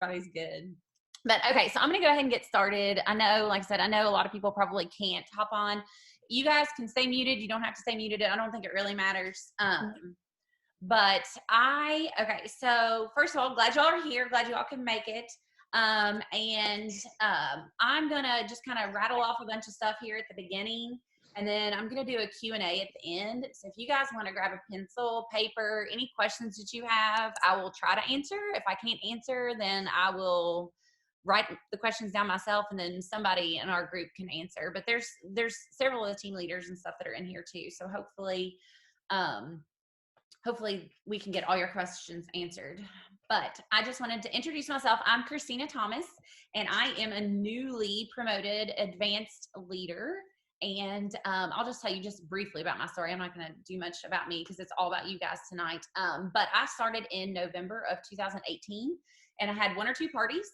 Everybody's good. But okay, so I'm going to go ahead and get started. I know, like I said, I know a lot of people probably can't hop on. You guys can stay muted. You don't have to stay muted. I don't think it really matters. Okay, so first of all, glad y'all are here. Glad y'all can make it. I'm going to just kind of rattle off a bunch of stuff here at the beginning. And then I'm going to do a Q&A at the end. So if you guys want to grab a pencil, paper, any questions that you have, I will try to answer. If I can't answer, then I will write the questions down myself, and then somebody in our group can answer. But there's several of the team leaders and stuff that are in here too. So hopefully we can get all your questions answered. But I just wanted to introduce myself. I'm Christina Thomas, and I am a newly promoted advanced leader. And I'll just tell you just briefly about my story. I'm not going to do much about me because it's all about you guys tonight. But I started in November of 2018, and I had 1 or 2 parties.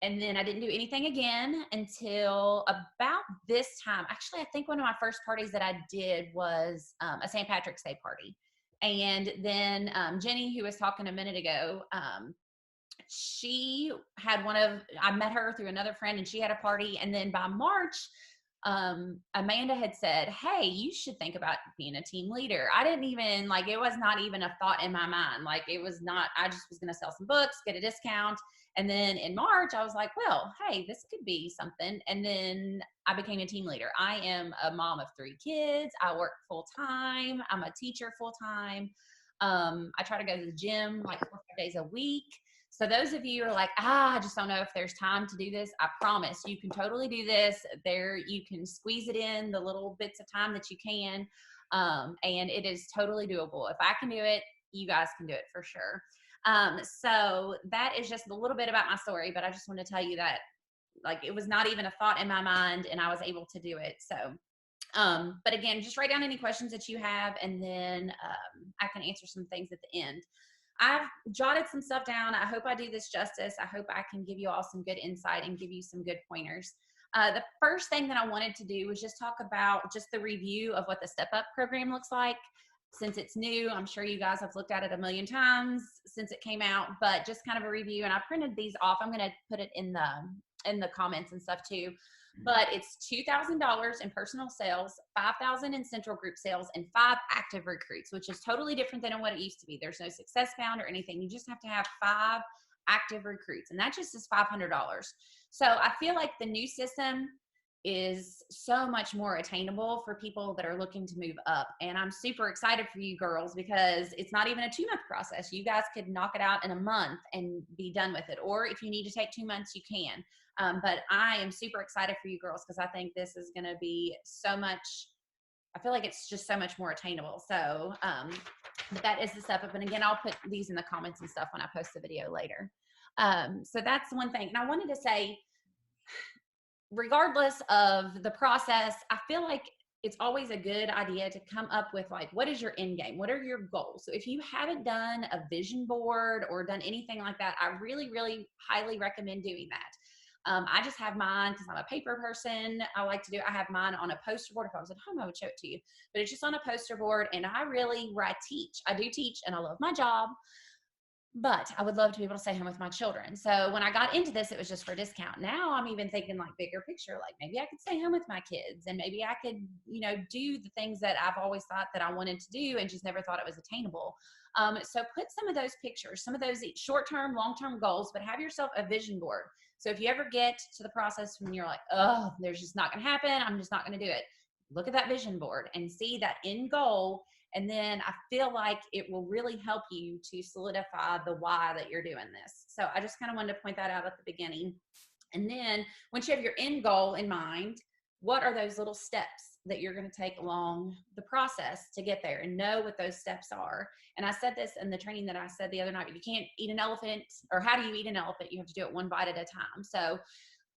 And then I didn't do anything again until about this time. Actually, I think one of my first parties that I did was a St. Patrick's Day party. And then Jenny, who was talking a minute ago, she had I met her through another friend, and she had a party. And then by March, Amanda had said, hey, you should think about being a team leader. I didn't even, it was not even a thought in my mind. I just was going to sell some books, get a discount. And then in March, I was like, well, hey, this could be something. And then I became a team leader. I am a mom of 3 kids. I work full time. I'm a teacher full time. I try to go to the gym 4 or 5 days a week. So those of you who are like, I just don't know if there's time to do this, I promise you can totally do this. You can squeeze it in the little bits of time that you can. And it is totally doable. If I can do it, you guys can do it for sure. So that is just a little bit about my story, but I just want to tell you that it was not even a thought in my mind, and I was able to do it. So, but again, just write down any questions that you have, and then I can answer some things at the end. I've jotted some stuff down. I hope I do this justice. I hope I can give you all some good insight and give you some good pointers. The first thing that I wanted to do was just talk about just the review of what the Step Up program looks like. Since it's new, I'm sure you guys have looked at it a million times since it came out, but just kind of a review. And I printed these off. I'm going to put it in the comments and stuff too. But it's $2,000 in personal sales, $5,000 in central group sales, and 5 active recruits, which is totally different than what it used to be. There's no success bound or anything. You just have to have 5 active recruits, and that just is $500. So I feel like the new system is so much more attainable for people that are looking to move up. And I'm super excited for you girls because it's not even a 2-month process. You guys could knock it out in a month and be done with it. Or if you need to take 2 months, you can. But I am super excited for you girls because I think this is going to be so much, I feel like it's just so much more attainable. So that is the Step Up. And again, I'll put these in the comments and stuff when I post the video later. So that's one thing. And I wanted to say, regardless of the process, I feel like it's always a good idea to come up with what is your end game? What are your goals? So if you haven't done a vision board or done anything like that, I really, really highly recommend doing that. I just have mine because I'm a paper person. I have mine on a poster board. If I was at home, I would show it to you, but it's just on a poster board. And I do teach and I love my job, but I would love to be able to stay home with my children. So when I got into this, it was just for discount. Now I'm even thinking bigger picture, maybe I could stay home with my kids, and maybe I could, do the things that I've always thought that I wanted to do and just never thought it was attainable. So put some of those pictures, some of those short-term, long-term goals, but have yourself a vision board. So if you ever get to the process when you're like, oh, there's just not going to happen, I'm just not going to do it, look at that vision board and see that end goal. And then I feel like it will really help you to solidify the why that you're doing this. So I just kind of wanted to point that out at the beginning. And then once you have your end goal in mind, what are those little steps that you're going to take along the process to get there, and know what those steps are. And I said this in the training that I said the other night, you can't eat an elephant, or how do you eat an elephant? You have to do it one bite at a time. So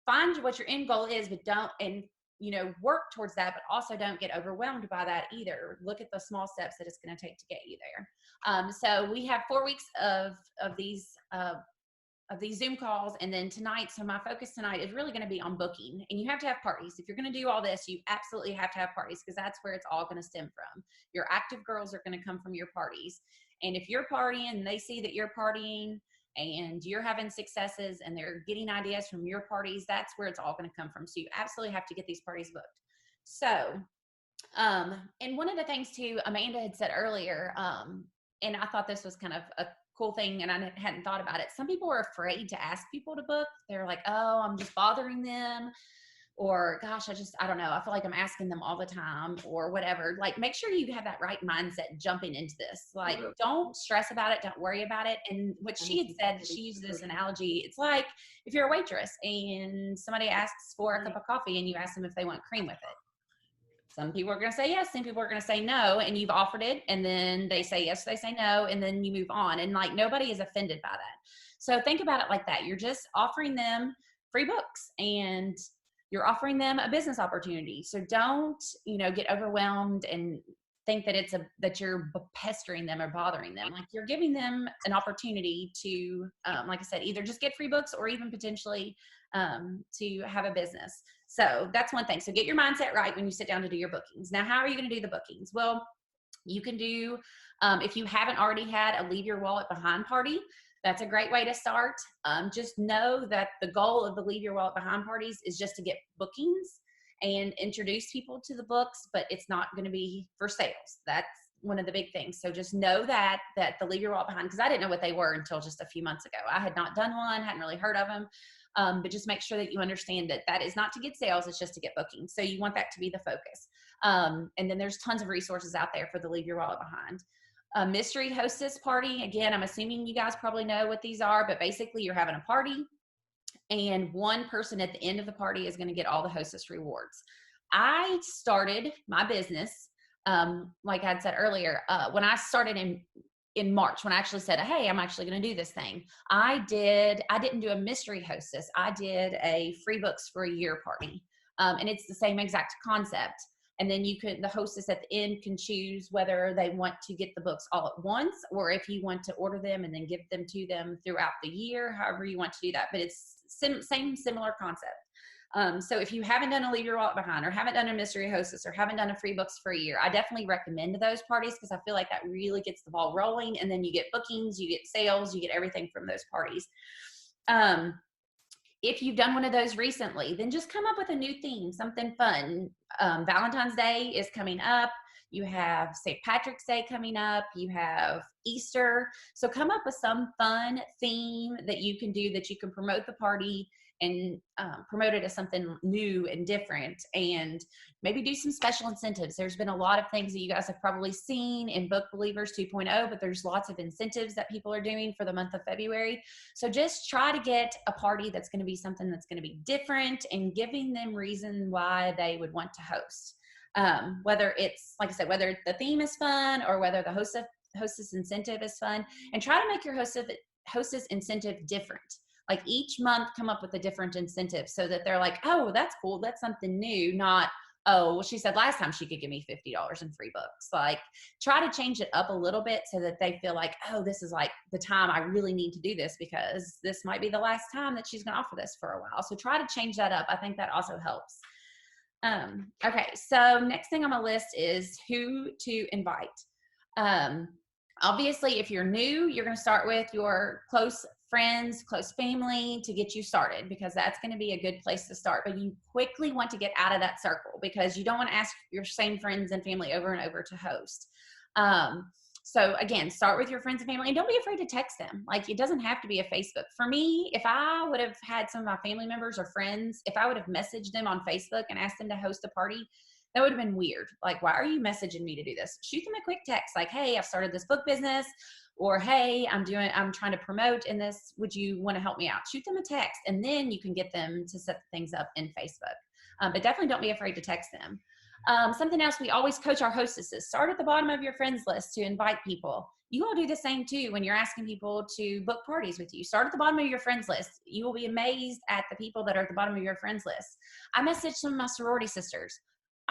find what your end goal is, but work towards that, but also don't get overwhelmed by that either. Look at the small steps that it's going to take to get you there. So we have 4 weeks of these Zoom calls, and then tonight, so my focus tonight is really going to be on booking. And you have to have parties. If you're going to do all this, you absolutely have to have parties, because that's where it's all going to stem from. Your active girls are going to come from your parties. And if you're partying and they see that you're partying, and you're having successes and they're getting ideas from your parties, that's where it's all going to come from. So you absolutely have to get these parties booked. So, and one of the things too, Amanda had said earlier, and I thought this was kind of a cool thing and I hadn't thought about it. Some people are afraid to ask people to book. They're like, oh, I'm just bothering them. Or gosh, I don't know. I feel like I'm asking them all the time or whatever. Like, make sure you have that right mindset jumping into this. Like, don't stress about it. Don't worry about it. And what she had said, she used this analogy. It's like if you're a waitress and somebody asks for a cup of coffee and you ask them if they want cream with it. Some people are going to say yes, some people are going to say no, and you've offered it, and then they say yes, they say no, and then you move on. And like, nobody is offended by that. So think about it like that. You're just offering them free books and you're offering them a business opportunity. So don't, get overwhelmed and think that that you're pestering them or bothering them. Like, you're giving them an opportunity to, like I said, either just get free books or even potentially to have a business. So that's one thing. So get your mindset right when you sit down to do your bookings. Now, how are you going to do the bookings? Well, you can do, if you haven't already had a Leave Your Wallet Behind party, that's a great way to start. Just know that the goal of the Leave Your Wallet Behind parties is just to get bookings and introduce people to the books, but it's not going to be for sales. That's one of the big things. So just know that the Leave Your Wallet Behind, because I didn't know what they were until just a few months ago. I had not done one, hadn't really heard of them. But just make sure that you understand that is not to get sales, it's just to get bookings. So you want that to be the focus. And then there's tons of resources out there for the Leave Your Wallet Behind. A mystery hostess party. Again, I'm assuming you guys probably know what these are, but basically you're having a party and one person at the end of the party is going to get all the hostess rewards. I started my business, like I'd said earlier, when I started in March, when I actually said, hey, I'm actually going to do this thing. I didn't do a mystery hostess. I did a free books for a year party. And it's the same exact concept. And then the hostess at the end can choose whether they want to get the books all at once, or if you want to order them and then give them to them throughout the year, however you want to do that. But it's similar concept. So if you haven't done a Leave Your Wallet Behind, or haven't done a mystery hostess, or haven't done a free books for a year, I definitely recommend those parties because I feel like that really gets the ball rolling. And then you get bookings, you get sales, you get everything from those parties. If you've done one of those recently, then just come up with a new theme, something fun. Valentine's Day is coming up. You have St. Patrick's Day coming up. You have Easter. So come up with some fun theme that you can do, that you can promote the party and promote it as something new and different, and maybe do some special incentives. There's been a lot of things that you guys have probably seen in Book Believers 2.0, but there's lots of incentives that people are doing for the month of February. So just try to get a party that's going to be something that's going to be different and giving them reason why they would want to host. Whether it's, like I said, whether the theme is fun or whether the hostess incentive is fun, and try to make your hostess incentive different. Like each month come up with a different incentive so that they're like, oh, that's cool. That's something new. Not, oh, well, she said last time she could give me $50 in free books. Like, try to change it up a little bit so that they feel like, oh, this is like the time I really need to do this because this might be the last time that she's going to offer this for a while. So try to change that up. I think that also helps. Okay. So next thing on my list is who to invite. Obviously, if you're new, you're going to start with your close friends, close family to get you started, because that's going to be a good place to start. But you quickly want to get out of that circle because you don't want to ask your same friends and family over and over to host. So again, start with your friends and family, and don't be afraid to text them. Like, it doesn't have to be a Facebook. For me, if I would have had some of my family members or friends, if I would have messaged them on Facebook and asked them to host a party, that would have been weird. Like, why are you messaging me to do this? Shoot them a quick text like, hey, I've started this book business, or hey, I'm trying to promote in this. Would you want to help me out? Shoot them a text, and then you can get them to set things up in Facebook. But definitely don't be afraid to text them. Something else, we always coach our hostesses. Start at the bottom of your friends list to invite people. You will do the same too when you're asking people to book parties with you. Start at the bottom of your friends list. You will be amazed at the people that are at the bottom of your friends list. I messaged some of my sorority sisters.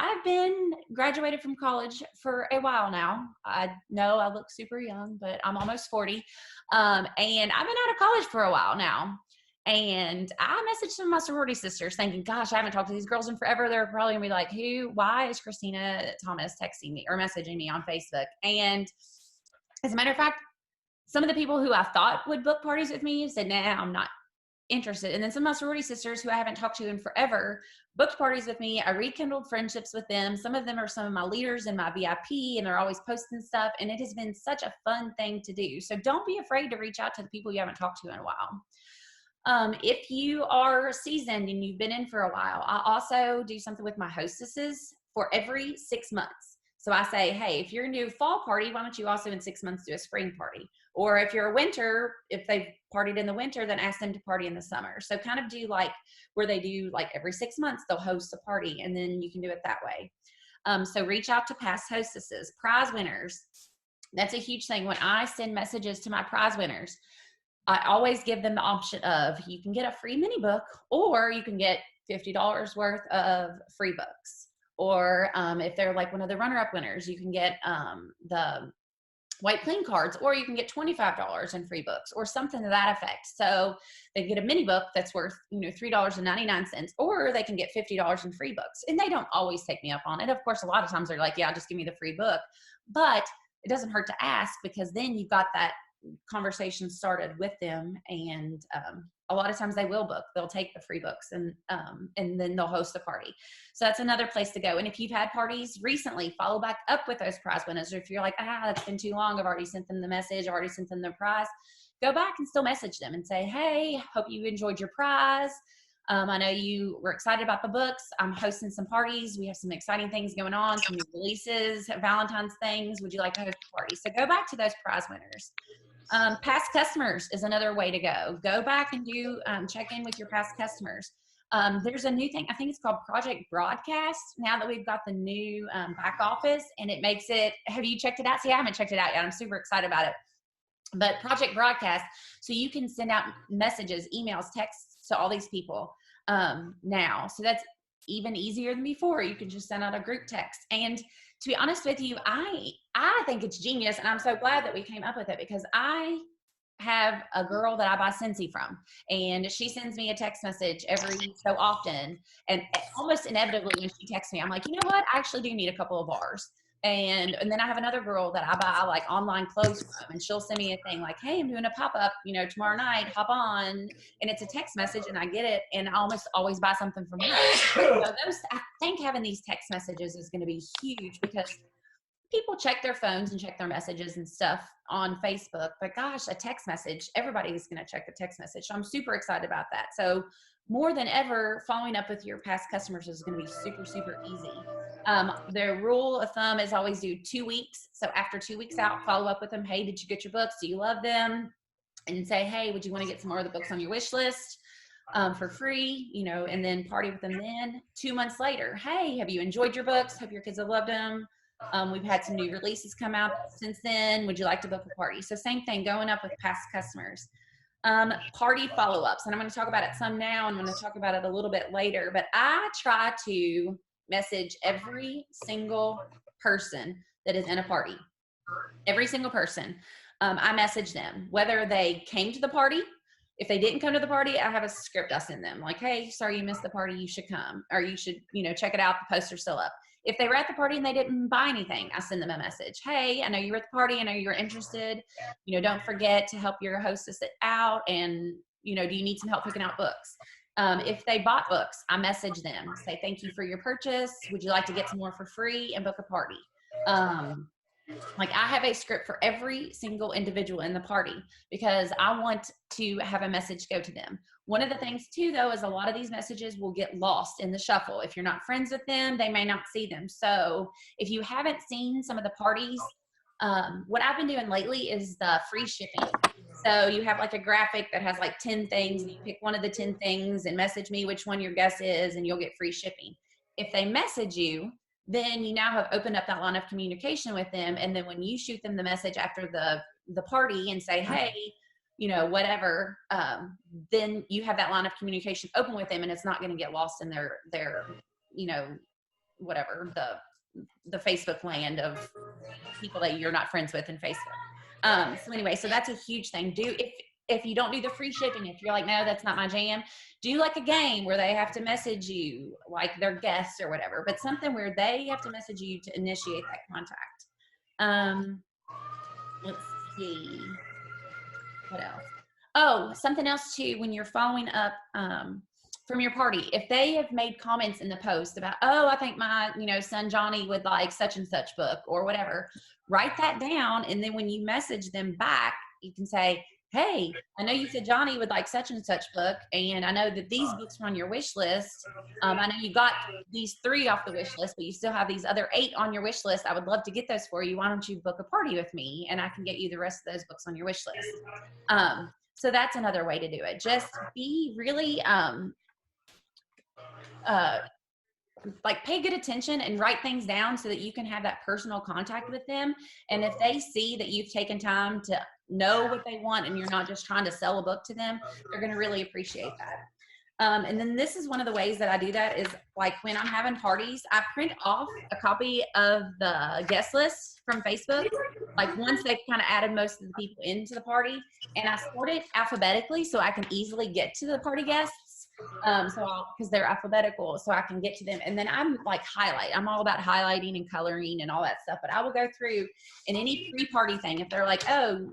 I've been graduated from college for a while now. I know I look super young, but I'm almost 40. And I've been out of college for a while now. And I messaged some of my sorority sisters thinking, gosh, I haven't talked to these girls in forever. They're probably gonna be like, why is Christina Thomas texting me or messaging me on Facebook? And as a matter of fact, some of the people who I thought would book parties with me said, nah, I'm not interested. And then some of my sorority sisters who I haven't talked to in forever booked parties with me. I rekindled friendships with them. Some of them are some of my leaders in my VIP, and they're always posting stuff. And it has been such a fun thing to do. So don't be afraid to reach out to the people you haven't talked to in a while. If you are seasoned and you've been in for a while, I also do something with my hostesses for every 6 months. So I say, hey, if you're going to do a fall party, why don't you also in 6 months do a spring party? Or if you're a winter, if they've partied in the winter, then ask them to party in the summer. So kind of do like where they do like every 6 months, they'll host a party, and then you can do it that way. So reach out to past hostesses, prize winners. That's a huge thing. When I send messages to my prize winners, I always give them the option of, you can get a free mini book, or you can get $50 worth of free books. Or if they're like one of the runner-up winners, you can get the White Plain cards, or you can get $25 in free books, or something to that effect. So they get a mini book that's worth, $3.99, or they can get $50 in free books. And they don't always take me up on it. Of course, a lot of times they're like, yeah, just give me the free book. But it doesn't hurt to ask, because then you've got that conversation started with them, and a lot of times they will book. They'll take the free books, and then they'll host the party. So that's another place to go. And if you've had parties recently, follow back up with those prize winners. Or if you're like, it's been too long, I've already sent them the message, I've already sent them the prize, go back and still message them and say, hey, hope you enjoyed your prize. I know you were excited about the books. I'm hosting some parties. We have some exciting things going on, some new releases, Valentine's things. Would you like to host a party? So go back to those prize winners. Past customers is another way to go. Go back and do check in with your past customers. There's a new thing, I think it's called Project Broadcast, now that we've got the new back office, and it makes it, have you checked it out? See, I haven't checked it out yet. I'm super excited about it. But Project Broadcast, so you can send out messages, emails, texts to all these people now. So that's even easier than before. You can just send out a group text. And to be honest with you, I think it's genius, and I'm so glad that we came up with it, because I have a girl that I buy Scentsy from, and she sends me a text message every so often, and almost inevitably when she texts me, I'm like, you know what, I actually do need a couple of bars. And then I have another girl that I buy like online clothes from, and she'll send me a thing like, hey, I'm doing a pop-up, tomorrow night, hop on. And it's a text message, and I get it, and I almost always buy something from her. So I think having these text messages is going to be huge, because people check their phones and check their messages and stuff on Facebook, but gosh, a text message, everybody's going to check the text message. So I'm super excited about that. So more than ever, following up with your past customers is going to be super, super easy. Their rule of thumb is always do 2 weeks. So after 2 weeks out, follow up with them. Hey, did you get your books? Do you love them? And say, hey, would you want to get some more of the books on your wish list for free? And then party with them then. 2 months later, hey, have you enjoyed your books? Hope your kids have loved them. We've had some new releases come out since then. Would you like to book a party? So same thing, going up with past customers. Party follow-ups, and I'm going to talk about it some now. I'm going to talk about it a little bit later, but I try to message every single person that is in a party. Every single person. I message them, whether they came to the party. If they didn't come to the party, I have a script I send them, like, hey, sorry you missed the party, you should come, or you should, check it out, the poster's still up. If they were at the party and they didn't buy anything, I send them a message. Hey, I know you were at the party. I know you were interested. Don't forget to help your hostess out. And, do you need some help picking out books? If they bought books, I message them, say, thank you for your purchase. Would you like to get some more for free and book a party? Like I have a script for every single individual in the party, because I want to have a message go to them. One of the things too, though, is a lot of these messages will get lost in the shuffle. If you're not friends with them, they may not see them. So if you haven't seen some of the parties, what I've been doing lately is the free shipping. So you have like a graphic that has like 10 things, and you pick one of the 10 things and message me which one your guess is, and you'll get free shipping. If they message you, then you now have opened up that line of communication with them. And then when you shoot them the message after the party and say, hey, whatever, then you have that line of communication open with them, and it's not going to get lost in their, whatever, the Facebook land of people that you're not friends with in Facebook. So anyway, so that's a huge thing. If you don't do the free shipping, if you're like, no, that's not my jam, do like a game where they have to message you, like their guests or whatever, but something where they have to message you to initiate that contact. Let's see. What else? Oh, something else too, when you're following up from your party, if they have made comments in the post about, oh, I think my, son Johnny would like such and such book or whatever, write that down. And then when you message them back, you can say, hey, I know you said Johnny would like such and such book, and I know that these books are on your wish list. I know you got these 3 off the wish list, but you still have these other 8 on your wish list. I would love to get those for you. Why don't you book a party with me, and I can get you the rest of those books on your wish list. So that's another way to do it. Just be really like pay good attention and write things down so that you can have that personal contact with them. And if they see that you've taken time to know what they want and you're not just trying to sell a book to them, they're going to really appreciate that. And then this is one of the ways that I do that is like when I'm having parties, I print off a copy of the guest list from Facebook, like once they've kind of added most of the people into the party, and I sort it alphabetically so I can easily get to the party guests. Because they're alphabetical, so I can get to them. And then I'm like I'm all about highlighting and coloring and all that stuff. But I will go through in any pre-party thing. If they're like, oh,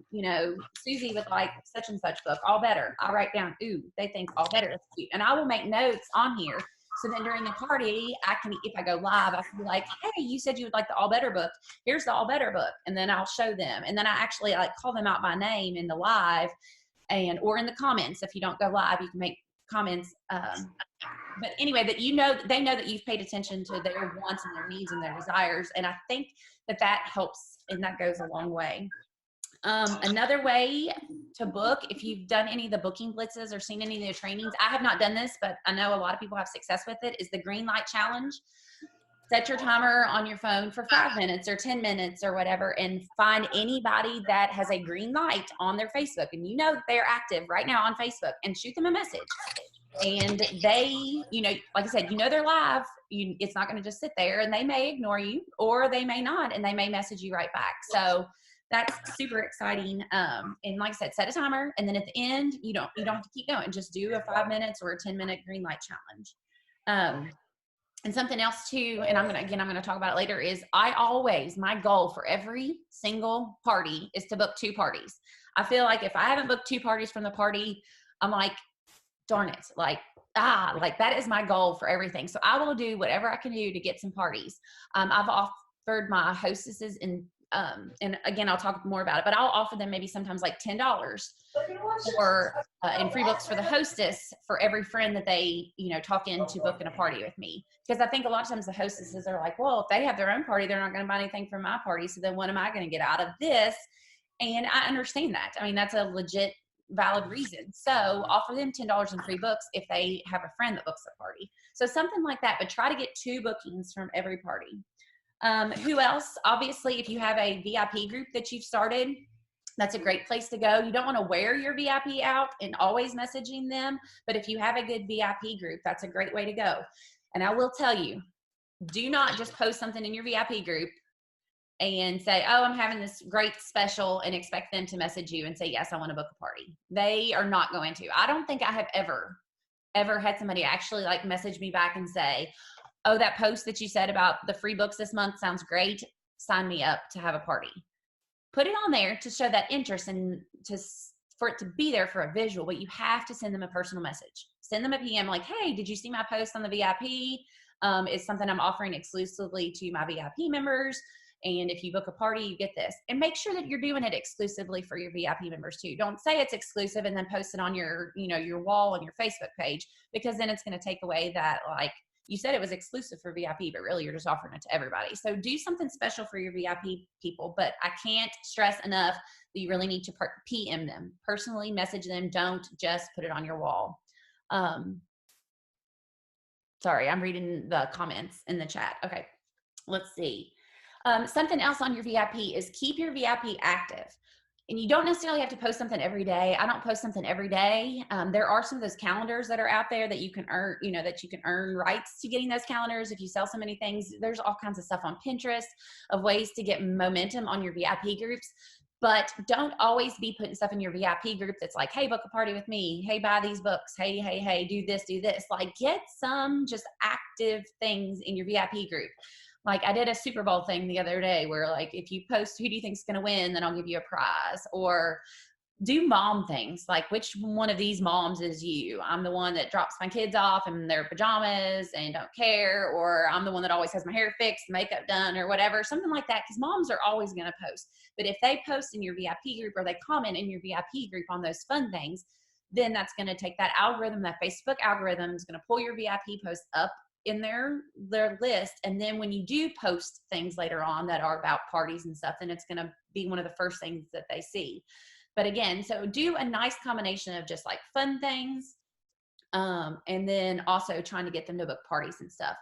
Susie would like such and such book, All Better, I'll write down, ooh, they think All Better is cute. And I will make notes on here. So then during the party, I can, if I go live, I can be like, hey, you said you would like the All Better book. Here's the All Better book. And then I'll show them. And then I actually like call them out by name in the live or in the comments. If you don't go live, you can make comments, but anyway, that they know that you've paid attention to their wants and their needs and their desires, and I think that helps, and that goes a long way. Another way to book, if you've done any of the booking blitzes or seen any of the trainings, I have not done this, but I know a lot of people have success with it, is the green light challenge. Set your timer on your phone for 5 minutes or 10 minutes or whatever, and find anybody that has a green light on their Facebook, and that they're active right now on Facebook, and shoot them a message. And they, like I said, they're live. It's not going to just sit there, and they may ignore you or they may not, and they may message you right back. So that's super exciting. And like I said, set a timer, and then at the end, you don't have to keep going. Just do a 5 minutes or a 10-minute green light challenge. And something else too, and I'm going to talk about it later, is my goal for every single party is to book 2 parties. I feel like if I haven't booked 2 parties from the party, I'm like, darn it, like that is my goal for everything. So I will do whatever I can do to get some parties. I've offered my hostesses and again, I'll talk more about it, but I'll offer them maybe sometimes like $10 for and free books for the hostess for every friend that they talk into booking a party with me. Because I think a lot of times the hostesses are like, well, if they have their own party, they're not going to buy anything from my party, so then what am I going to get out of this? And I understand that. I mean, that's a legit valid reason. So offer them $10 in free books if they have a friend that books a party. So something like that, but try to get 2 bookings from every party. Who else? Obviously, if you have a VIP group that you've started, that's a great place to go. You don't want to wear your VIP out and always messaging them, but if you have a good VIP group, that's a great way to go. And I will tell you, do not just post something in your VIP group and say, oh, I'm having this great special, and expect them to message you and say, yes, I want to book a party. They are not going to. I don't think I have ever had somebody actually like message me back and say, oh, that post that you said about the free books this month sounds great. Sign me up to have a party. Put it on there to show that interest and for it to be there for a visual, but you have to send them a personal message. Send them a PM like, hey, did you see my post on the VIP? It's something I'm offering exclusively to my VIP members. And if you book a party, you get this. And make sure that you're doing it exclusively for your VIP members too. Don't say it's exclusive and then post it on your wall on your Facebook page, because then it's going to take away that, like, you said it was exclusive for VIP, but really you're just offering it to everybody. So do something special for your VIP people, but I can't stress enough that you really need to PM them, personally message them. Don't just put it on your wall. Sorry, I'm reading the comments in the chat. Okay, let's see. Something else on your VIP is keep your VIP active. And you don't necessarily have to post something every day. I don't post something every day. There are some of those calendars that are out there that you can earn, that you can earn rights to getting those calendars. If you sell so many things, there's all kinds of stuff on Pinterest of ways to get momentum on your VIP groups. But don't always be putting stuff in your VIP group that's like, hey, book a party with me. Hey, buy these books. Hey, do this, do this. Like, get some just active things in your VIP group. Like, I did a Super Bowl thing the other day where, like, if you post who do you think is going to win, then I'll give you a prize. Or do mom things, like which one of these moms is you? I'm the one that drops my kids off in their pajamas and don't care, or I'm the one that always has my hair fixed, makeup done, or whatever, something like that, because moms are always going to post. But if they post in your VIP group or they comment in your VIP group on those fun things, then that's going to take that algorithm, that Facebook algorithm is going to pull your VIP posts up in their list. And then when you do post things later on that are about parties and stuff, then it's going to be one of the first things that they see. But again, so do a nice combination of just like fun things, and then also trying to get them to book parties and stuff.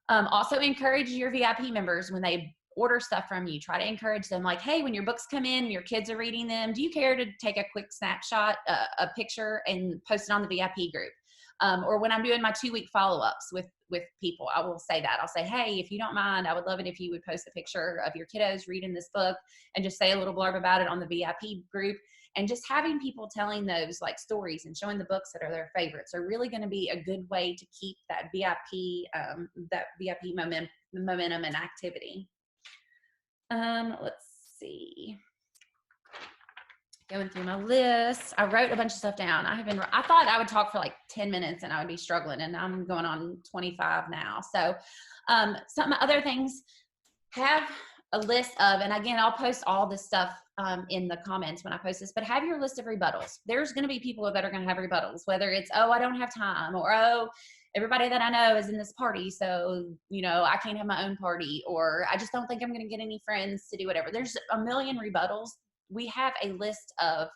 Also encourage your VIP members when they order stuff from you. Try to encourage them, like, hey, when your books come in and your kids are reading them, do you care to take a quick snapshot, a picture, and post it on the VIP group? Or when I'm doing my 2-week follow-ups with people, I will say that. I'll say, hey, if you don't mind, I would love it if you would post a picture of your kiddos reading this book and just say a little blurb about it on the VIP group. And just having people telling those like stories and showing the books that are their favorites are really going to be a good way to keep that VIP momentum and activity. Let's see. Going through my list. I wrote a bunch of stuff down. I thought I would talk for like 10 minutes and I would be struggling, and I'm going on 25 now. So some other things, have a list of, and again, I'll post all this stuff in the comments when I post this, but have your list of rebuttals. There's going to be people that are going to have rebuttals, whether it's, oh, I don't have time, or, oh, everybody that I know is in this party, so, you know, I can't have my own party, or I just don't think I'm going to get any friends to do whatever. There's a million rebuttals. We have a list of,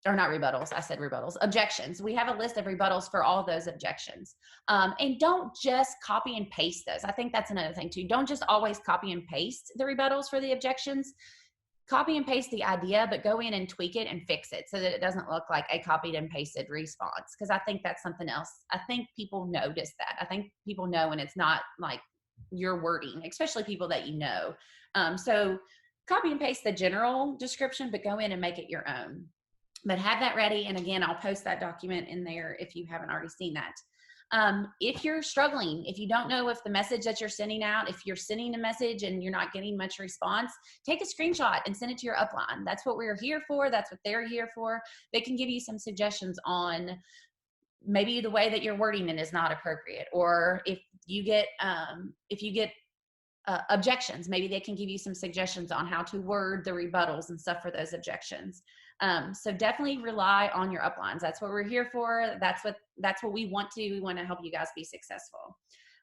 or not rebuttals, I said rebuttals, objections. We have a list of rebuttals for all those objections. And don't just copy and paste those. I think that's another thing too. Don't just always copy and paste the rebuttals for the objections. Copy and paste the idea, but go in and tweak it and fix it so that it doesn't look like a copied and pasted response. Because I think that's something else. I think people notice that. I think people know when it's not like your wording, especially people that you know. So copy and paste the general description, but go in and make it your own. But have that ready. And again, I'll post that document in there if you haven't already seen that. If you're struggling, if you don't know if the message that you're sending out, if you're sending a message and you're not getting much response, take a screenshot and send it to your upline. That's what we're here for. That's what they're here for. They can give you some suggestions on maybe the way that you're wording it is not appropriate. Or if you get objections, maybe they can give you some suggestions on how to word the rebuttals and stuff for those objections. So definitely rely on your uplines. That's what we're here for. That's what we want to. We want to help you guys be successful.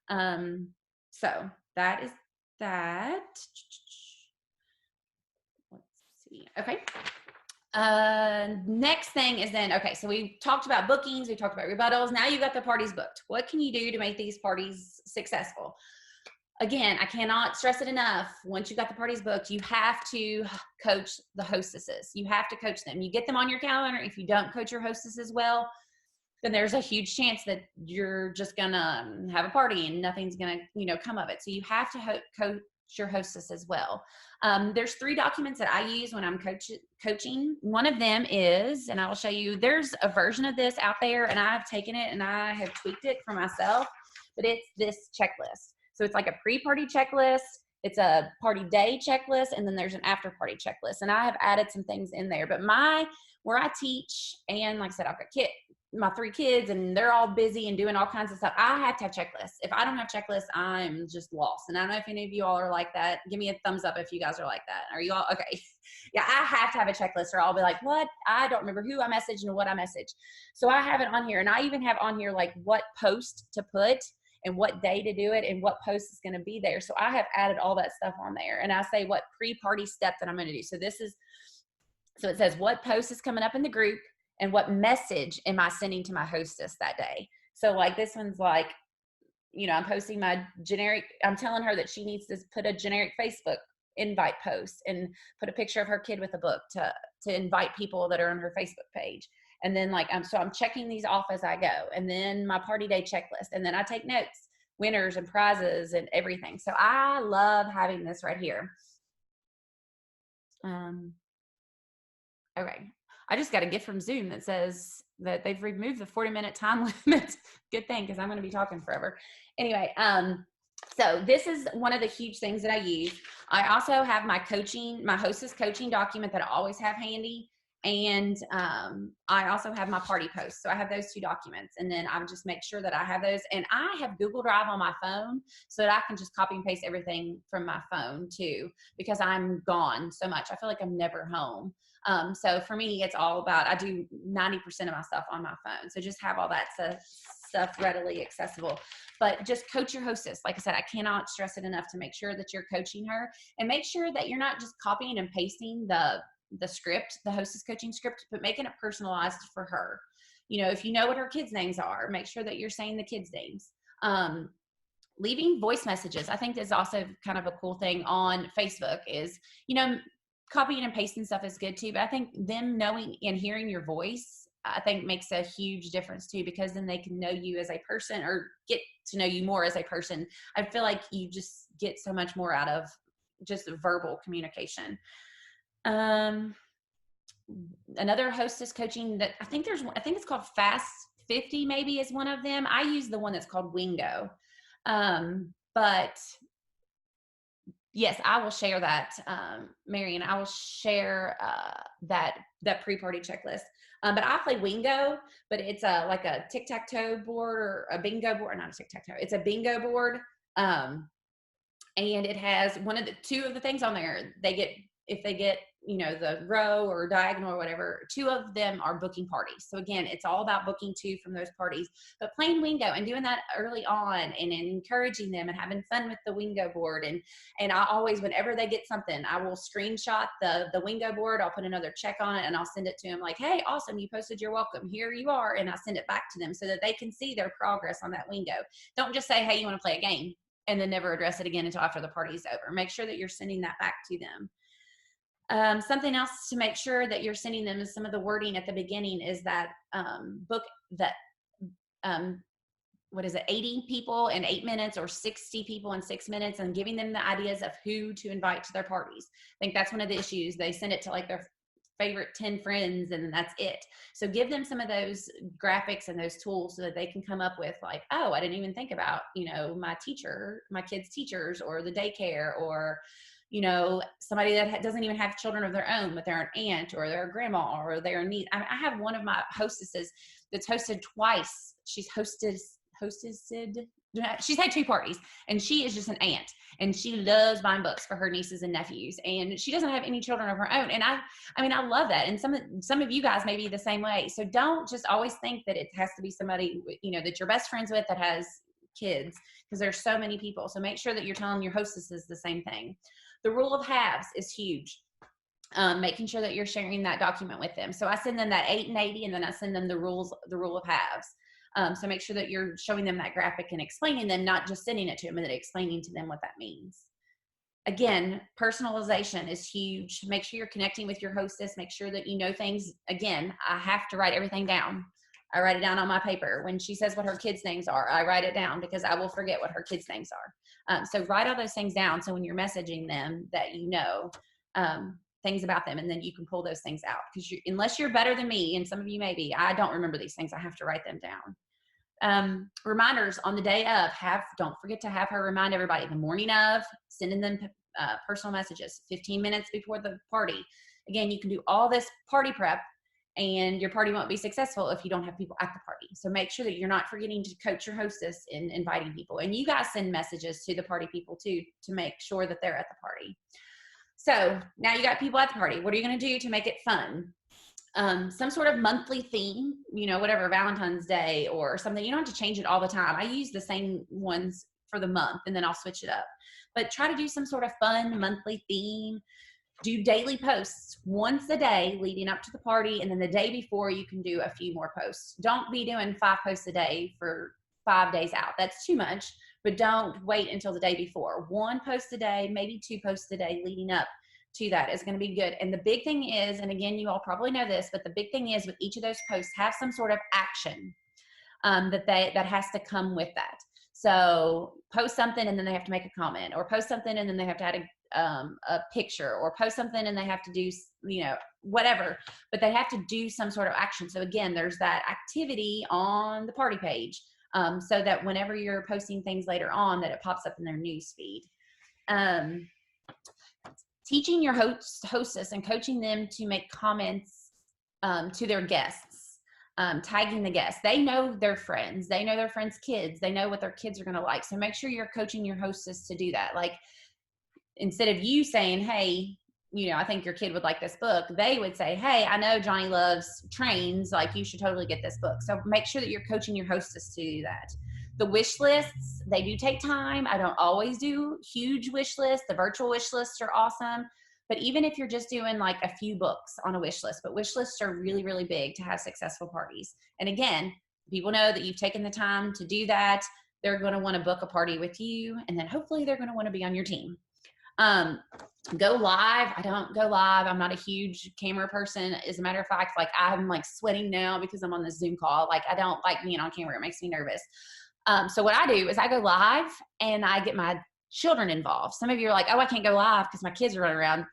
So that is that. Let's see. Okay. Next thing is then, okay, so we talked about bookings, we talked about rebuttals. Now you got the parties booked. What can you do to make these parties successful? Again, I cannot stress it enough. Once you got the parties booked, you have to coach the hostesses. You have to coach them. You get them on your calendar. If you don't coach your hostesses well, then there's a huge chance that you're just gonna have a party and nothing's gonna, come of it. So you have to coach your hostess as well. There's 3 documents that I use when I'm coaching. One of them is, and I will show you, there's a version of this out there, and I've taken it and I have tweaked it for myself, but it's this checklist. So it's like a pre-party checklist, it's a party day checklist, and then there's an after party checklist. And I have added some things in there. But where I teach, and like I said, I've got my 3 kids, and they're all busy and doing all kinds of stuff. I have to have checklists. If I don't have checklists, I'm just lost. And I don't know if any of you all are like that. Give me a thumbs up if you guys are like that. Are you all okay? Yeah, I have to have a checklist, or I'll be like, what? I don't remember who I messaged and what I messaged. So I have it on here, and I even have on here like what post to put and what day to do it and what post is going to be there. So I have added all that stuff on there, and I say what pre-party step that I'm going to do. So it says what post is coming up in the group and what message am I sending to my hostess that day. So like this one's like, I'm posting my generic, I'm telling her that she needs to put a generic Facebook invite post and put a picture of her kid with a book to invite people that are on her Facebook page. And then so I'm checking these off as I go. And then my party day checklist. And then I take notes, winners and prizes and everything. So I love having this right here. Okay. I just got a gift from Zoom that says that they've removed the 40-minute time limit. Good thing, because I'm going to be talking forever. Anyway, so this is one of the huge things that I use. I also have my hostess coaching document that I always have handy. And I also have my party posts. So I have those 2 documents, and then I would just make sure that I have those. And I have Google Drive on my phone so that I can just copy and paste everything from my phone too, because I'm gone so much. I feel like I'm never home. So for me, it's all about, I do 90% of my stuff on my phone. So just have all that stuff readily accessible. But just coach your hostess. Like I said, I cannot stress it enough to make sure that you're coaching her, and make sure that you're not just copying and pasting the script, the hostess coaching script, but making it personalized for her. You know, if you know what her kids' names are, make sure that you're saying the kids' names. Leaving voice messages. I think that's also kind of a cool thing on Facebook is, you know, copying and pasting stuff is good too, but I think them knowing and hearing your voice, I think makes a huge difference too, because then they can know you as a person, or get to know you more as a person. I feel like you just get so much more out of just verbal communication. Another hostess coaching that I think it's called Fast 50 maybe is one of them. I use the one that's called Wingo. But yes, I will share that, Marion. I will share that pre-party checklist. But I play Wingo, but it's like a tic-tac-toe board, or a bingo board, not a tic-tac-toe. It's a bingo board. And it has two of the things on there. If they get, you know, the row or diagonal or whatever, 2 of them are booking parties. So again, it's all about booking 2 from those parties, but playing Wingo and doing that early on, and encouraging them and having fun with the Wingo board. And I always, whenever they get something, I will screenshot the Wingo board. I'll put another check on it, and I'll send it to them like, hey, awesome, you posted your welcome. Here you are. And I send it back to them so that they can see their progress on that Wingo. Don't just say, hey, you want to play a game, and then never address it again until after the party's over. Make sure that you're sending that back to them. Something else to make sure that you're sending them is some of the wording at the beginning is that book that, 80 people in 8 minutes, or 60 people in 6 minutes, and giving them the ideas of who to invite to their parties. I think that's one of the issues. They send it to like their favorite 10 friends, and that's it. So give them some of those graphics and those tools so that they can come up with like, oh, I didn't even think about, you know, my kids' teachers, or the daycare, or, you know, somebody that doesn't even have children of their own, but they're an aunt, or they're a grandma, or they're a niece. I have one of my hostesses that's hosted twice. She's she's had 2 parties, and she is just an aunt, and she loves buying books for her nieces and nephews, and she doesn't have any children of her own. And I mean, I love that. And some of you guys may be the same way. So don't just always think that it has to be somebody, you know, that you're best friends with that has kids, because there's so many people. So make sure that you're telling your hostesses the same thing. The rule of halves is huge. Making sure that you're sharing that document with them. So I send them that 8 and 80, and then I send them the rule of halves. So make sure that you're showing them that graphic and explaining them, not just sending it to them, and then explaining to them what that means. Again, personalization is huge. Make sure you're connecting with your hostess. Make sure that you know things. Again, I have to write everything down. I write it down on my paper. When she says what her kids' names are, I write it down, because I will forget what her kids' names are. So write all those things down, so when you're messaging them, that you know things about them, and then you can pull those things out. Because unless you're better than me, and some of you may be, I don't remember these things. I have to write them down. Reminders on the day of. Don't forget to have her remind everybody the morning of, sending them personal messages 15 minutes before the party. Again, you can do all this party prep, and your party won't be successful if you don't have people at the party. So make sure that you're not forgetting to coach your hostess in inviting people. And you guys send messages to the party people too, to make sure that they're at the party. So now you got people at the party. What are you going to do to make it fun? Some sort of monthly theme, you know, whatever, Valentine's Day or something. You don't have to change it all the time. I use the same ones for the month, and then I'll switch it up. But try to do some sort of fun monthly theme. Do daily posts once a day leading up to the party, and then the day before you can do a few more posts. Don't be doing 5 posts a day for 5 days out. That's too much, but don't wait until the day before. 1 post a day, maybe 2 posts a day leading up to that is going to be good. And the big thing is, and again, you all probably know this, but the big thing is with each of those posts, have some sort of action that has to come with that. So post something and then they have to make a comment, or post something and then they have to add a picture, or post something and they have to do, you know, whatever, but they have to do some sort of action. So again, there's that activity on the party page, so that whenever you're posting things later on, that it pops up in their news feed. Teaching your hostess and coaching them to make comments to their guests, tagging the guests. They know their friends. They know their friends' kids. They know what their kids are going to like. So make sure you're coaching your hostess to do that. Like, instead of you saying, hey, you know, I think your kid would like this book, they would say, hey, I know Johnny loves trains. Like, you should totally get this book. So make sure that you're coaching your hostess to do that. The wish lists, they do take time. I don't always do huge wish lists. The virtual wish lists are awesome. But even if you're just doing like a few books on a wish list, but wish lists are really, really big to have successful parties. And again, people know that you've taken the time to do that. They're going to want to book a party with you. And then hopefully they're going to want to be on your team. Go live. I don't go live. I'm not a huge camera person. As a matter of fact, like, I'm like sweating now because I'm on this Zoom call. Like, I don't like being on camera. It makes me nervous. So what I do is I go live and I get my children involved. Some of you are like, oh, I can't go live because my kids are running around.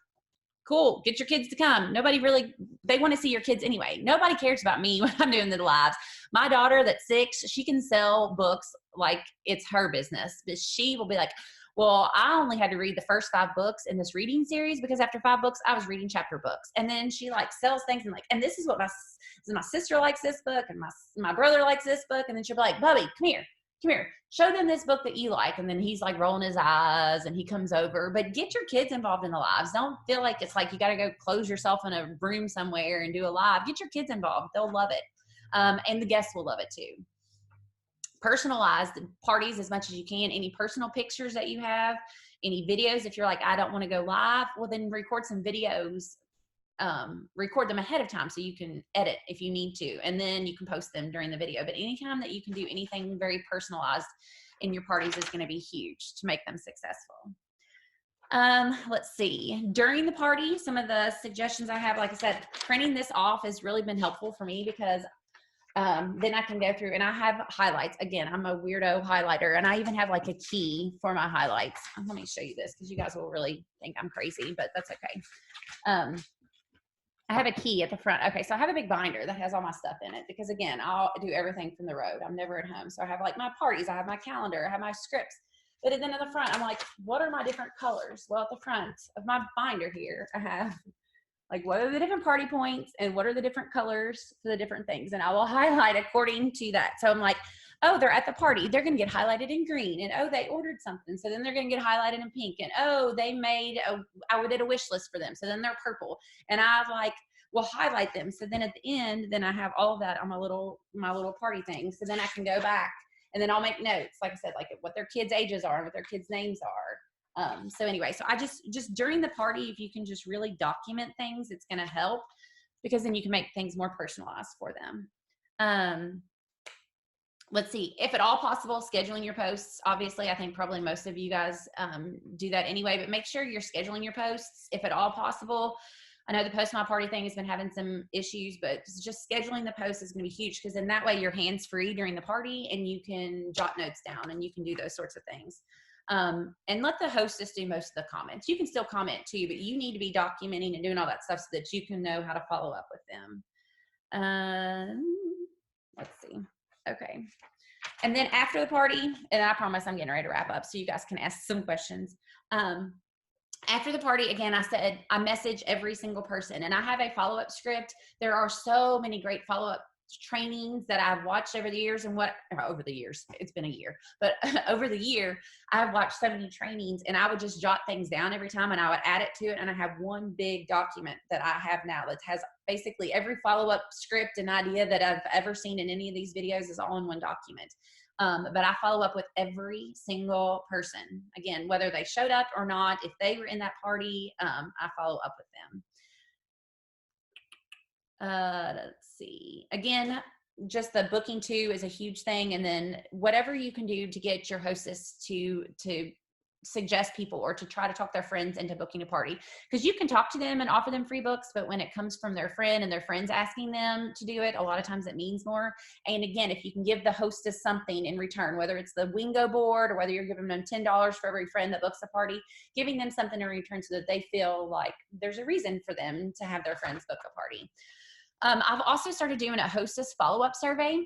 Cool. Get your kids to come. Nobody really, they want to see your kids anyway. Nobody cares about me when I'm doing the lives. My daughter that's 6, she can sell books like it's her business, but she will be like, well, I only had to read the first 5 books in this reading series because after 5 books, I was reading chapter books. And then she like sells things and like, and this is what my sister likes this book and my brother likes this book. And then she'll be like, Bubby, come here, show them this book that you like. And then he's like rolling his eyes and he comes over. But get your kids involved in the lives. Don't feel like it's like you got to go close yourself in a room somewhere and do a live. Get your kids involved. They'll love it. And the guests will love it too. Personalize the parties as much as you can. Any personal pictures that you have, any videos. If you're like, I don't want to go live, well, then record some videos. Record them ahead of time so you can edit if you need to, and then you can post them during the video. But anytime that you can do anything very personalized in your parties is going to be huge to make them successful. Let's see. During the party, some of the suggestions I have, like I said, printing this off has really been helpful for me because then I can go through and I have highlights. Again, I'm a weirdo highlighter, and I even have like a key for my highlights. Let me show you this because you guys will really think I'm crazy, but that's okay. I have a key at the front. Okay, so I have a big binder that has all my stuff in it because, again, I'll do everything from the road. I'm never at home. So I have like my parties, I have my calendar, I have my scripts. But then at the front, I'm like, what are my different colors? Well, at the front of my binder here, I have like, what are the different party points and what are the different colors for the different things? And I will highlight according to that. So I'm like, oh, they're at the party, they're going to get highlighted in green. And oh, they ordered something, so then they're going to get highlighted in pink. And oh, they made I did a wish list for them, so then they're purple. And I like will highlight them. So then at the end, then I have all of that on my little party thing. So then I can go back and then I'll make notes, like I said, like what their kids' ages are and what their kids' names are. So anyway, so I just during the party, if you can just really document things, it's going to help because then you can make things more personalized for them. Let's see, if at all possible, scheduling your posts. Obviously, I think probably most of you guys do that anyway, but make sure you're scheduling your posts if at all possible. I know the Post My Party thing has been having some issues, but just scheduling the post is going to be huge because then that way you're hands-free during the party and you can jot notes down and you can do those sorts of things. And let the hostess do most of the comments. You can still comment too, but you need to be documenting and doing all that stuff so that you can know how to follow up with them. Let's see. Okay. And then after the party, and I promise I'm getting ready to wrap up so you guys can ask some questions. After the party, again, I said I message every single person and I have a follow-up script. There are so many great follow-up trainings that I've watched over the years over the years, it's been a year, but over the year, I've watched so many trainings and I would just jot things down every time and I would add it to it. And I have one big document that I have now that has basically every follow-up script and idea that I've ever seen in any of these videos is all in one document. But I follow up with every single person. Again, whether they showed up or not, if they were in that party, I follow up with them. Let's see. Again, just the booking too is a huge thing. And then whatever you can do to get your hostess to suggest people or to try to talk their friends into booking a party, because you can talk to them and offer them free books, but when it comes from their friend and their friends asking them to do it, a lot of times it means more. And again, if you can give the hostess something in return, whether it's the Wingo board or whether you're giving them $10 for every friend that books a party, giving them something in return so that they feel like there's a reason for them to have their friends book a party. I've also started doing a hostess follow-up survey.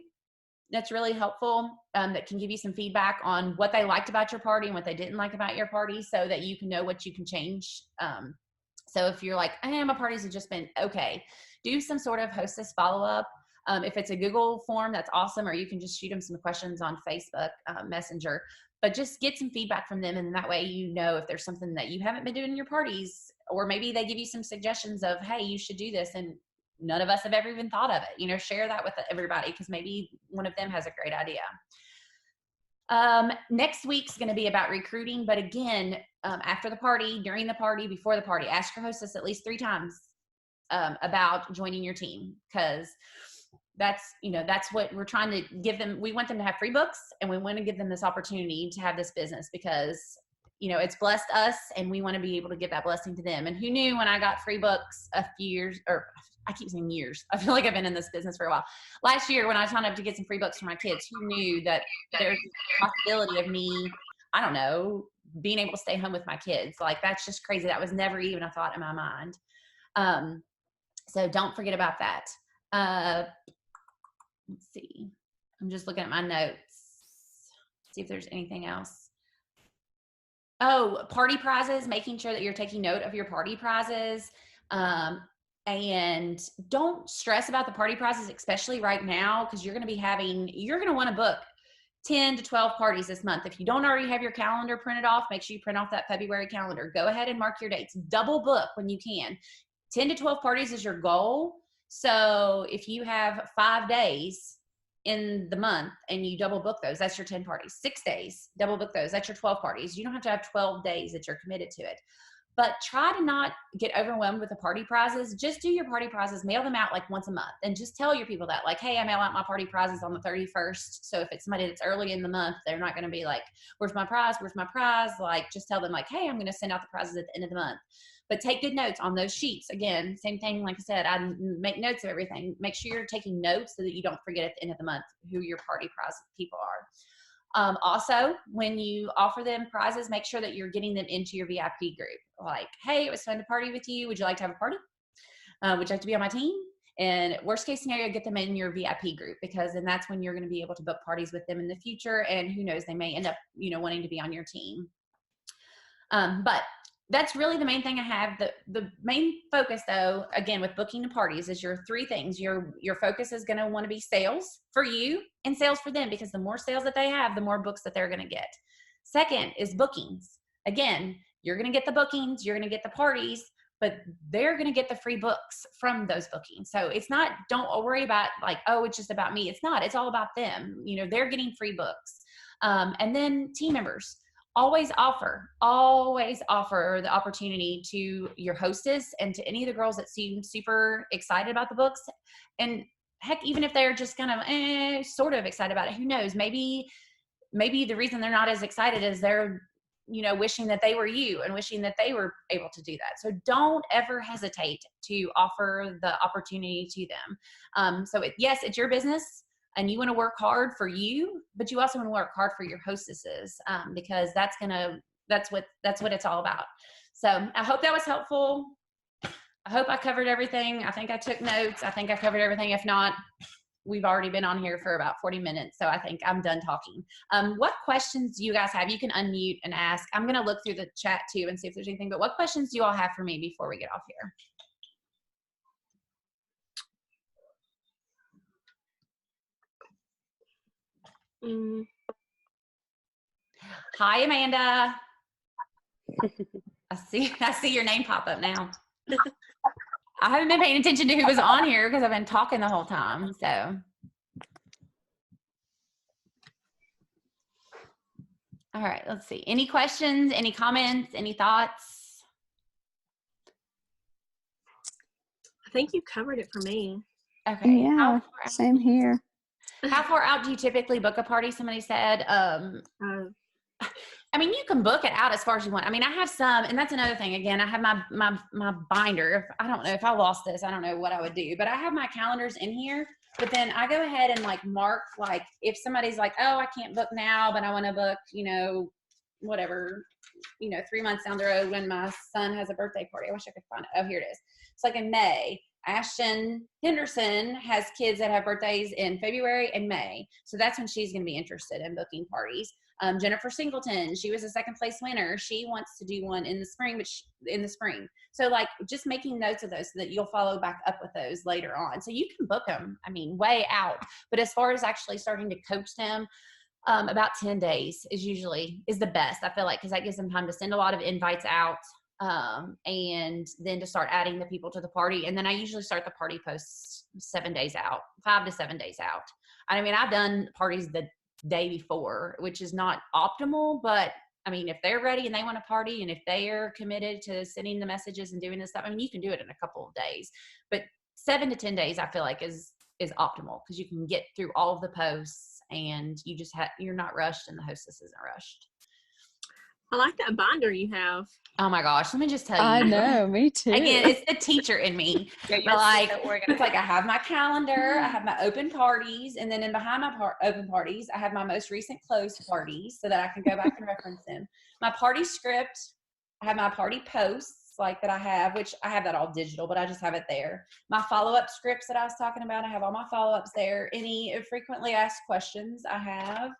That's really helpful, that can give you some feedback on what they liked about your party and what they didn't like about your party so that you can know what you can change So if you're like, hey, my parties have just been okay, do some sort of hostess follow-up. If it's a Google form, that's awesome, or you can just shoot them some questions on Facebook Messenger. But just get some feedback from them, and that way you know if there's something that you haven't been doing in your parties, or maybe they give you some suggestions of, hey, you should do this, and none of us have ever even thought of it. Share that with everybody, because maybe one of them has a great idea. Next week's going to be about recruiting, but again, after the party, during the party, before the party, ask your hostess at least 3 times about joining your team, because that's what we're trying to give them. We want them to have free books, and we want to give them this opportunity to have this business, because it's blessed us, and we want to be able to give that blessing to them. And who knew, when I got free books a few years, or I keep saying years, I feel like I've been in this business for a while. Last year, when I signed up to get some free books for my kids, who knew that there's a possibility of me, I don't know, being able to stay home with my kids? Like, that's just crazy. That was never even a thought in my mind. So don't forget about that. Let's see. I'm just looking at my notes. See if there's anything else. Oh, party prizes, making sure that you're taking note of your party prizes. And don't stress about the party prizes, especially right now, because you're going to want to book 10 to 12 parties this month. If you don't already have your calendar printed off, make sure you print off that February calendar. Go ahead and mark your dates. Double book when you can. 10 to 12 parties is your goal. So if you have 5 days in the month and you double book those, that's your 10 parties. 6 days, double book those, that's your 12 parties. You don't have to have 12 days that you're committed to it. But try to not get overwhelmed with the party prizes. Just do your party prizes, mail them out like once a month, and just tell your people that, like, hey, I mail out my party prizes on the 31st. So if it's somebody that's early in the month, they're not going to be like, where's my prize? Where's my prize? Like, just tell them, like, hey, I'm going to send out the prizes at the end of the month. But take good notes on those sheets. Again, same thing, like I said, I make notes of everything. Make sure you're taking notes so that you don't forget at the end of the month who your party prize people are. Also, when you offer them prizes, make sure that you're getting them into your VIP group. Like, hey, it was fun to party with you. Would you like to have a party? Would you like to be on my team? And worst case scenario, get them in your VIP group, because then that's when you're going to be able to book parties with them in the future. And who knows, they may end up, wanting to be on your team. But that's really the main thing I have. The main focus, though, again, with booking the parties, is your 3 things. Your focus is going to want to be sales for you and sales for them, because the more sales that they have, the more books that they're going to get. Second is bookings. Again, you're going to get the bookings, you're going to get the parties, but they're going to get the free books from those bookings. So it's not, don't worry about like, oh, it's just about me. It's not, it's all about them. They're getting free books. And then team members. Always offer the opportunity to your hostess and to any of the girls that seem super excited about the books. And heck, even if they're just kind of sort of excited about it, who knows? Maybe the reason they're not as excited is they're, wishing that they were you and wishing that they were able to do that. So don't ever hesitate to offer the opportunity to them. Yes, it's your business. And you want to work hard for you, but you also want to work hard for your hostesses, because that's what it's all about. So I hope that was helpful. I hope I covered everything. I think I took notes. I think I covered everything. If not, we've already been on here for about 40 minutes. So I think I'm done talking. What questions do you guys have? You can unmute and ask. I'm going to look through the chat too and see if there's anything, but what questions do you all have for me before we get off here? Hi, Amanda. I see your name pop up now. I haven't been paying attention to who was on here because I've been talking the whole time. So, all right, let's see. Any questions, any comments, any thoughts? I think you covered it for me. Okay. Yeah, same here. How far out do you typically book a party? Somebody said, I mean, you can book it out as far as you want. I mean, I have some, and that's another thing. Again, I have my binder. I don't know if I lost this, I don't know what I would do, but I have my calendars in here. But then I go ahead and like mark, like if somebody's like, oh, I can't book now, but I want to book, whatever, 3 months down the road when my son has a birthday party. I wish I could find it. Oh, here it is. It's like in May. Ashton Henderson has kids that have birthdays in February and May. So that's when she's going to be interested in booking parties. Jennifer Singleton, she was a second place winner. She wants to do one in the spring, in the spring. So like just making notes of those so that you'll follow back up with those later on. So you can book them, I mean, way out. But as far as actually starting to coach them, about 10 days is the best, I feel like, because that gives them time to send a lot of invites out, and then to start adding the people to the party. And then I usually start the party posts 7 days out, 5 to 7 days out. I mean, I've done parties the day before, which is not optimal, but I mean, if they're ready and they want to party, and if they are committed to sending the messages and doing this stuff, I mean, you can do it in a couple of days. But 7 to 10 days, I feel like is optimal, because you can get through all of the posts, and you just you're not rushed, and the hostess isn't rushed. I like that binder you have. Oh my gosh, let me just tell you. I know, me too. Again, it's the teacher in me. Yeah, But like, it's like I have my calendar, I have my open parties, and then in behind my open parties, I have my most recent closed parties so that I can go back and reference them. My party script, I have my party posts like that I have, which I have that all digital, but I just have it there. My follow-up scripts that I was talking about, I have all my follow-ups there. Any frequently asked questions I have.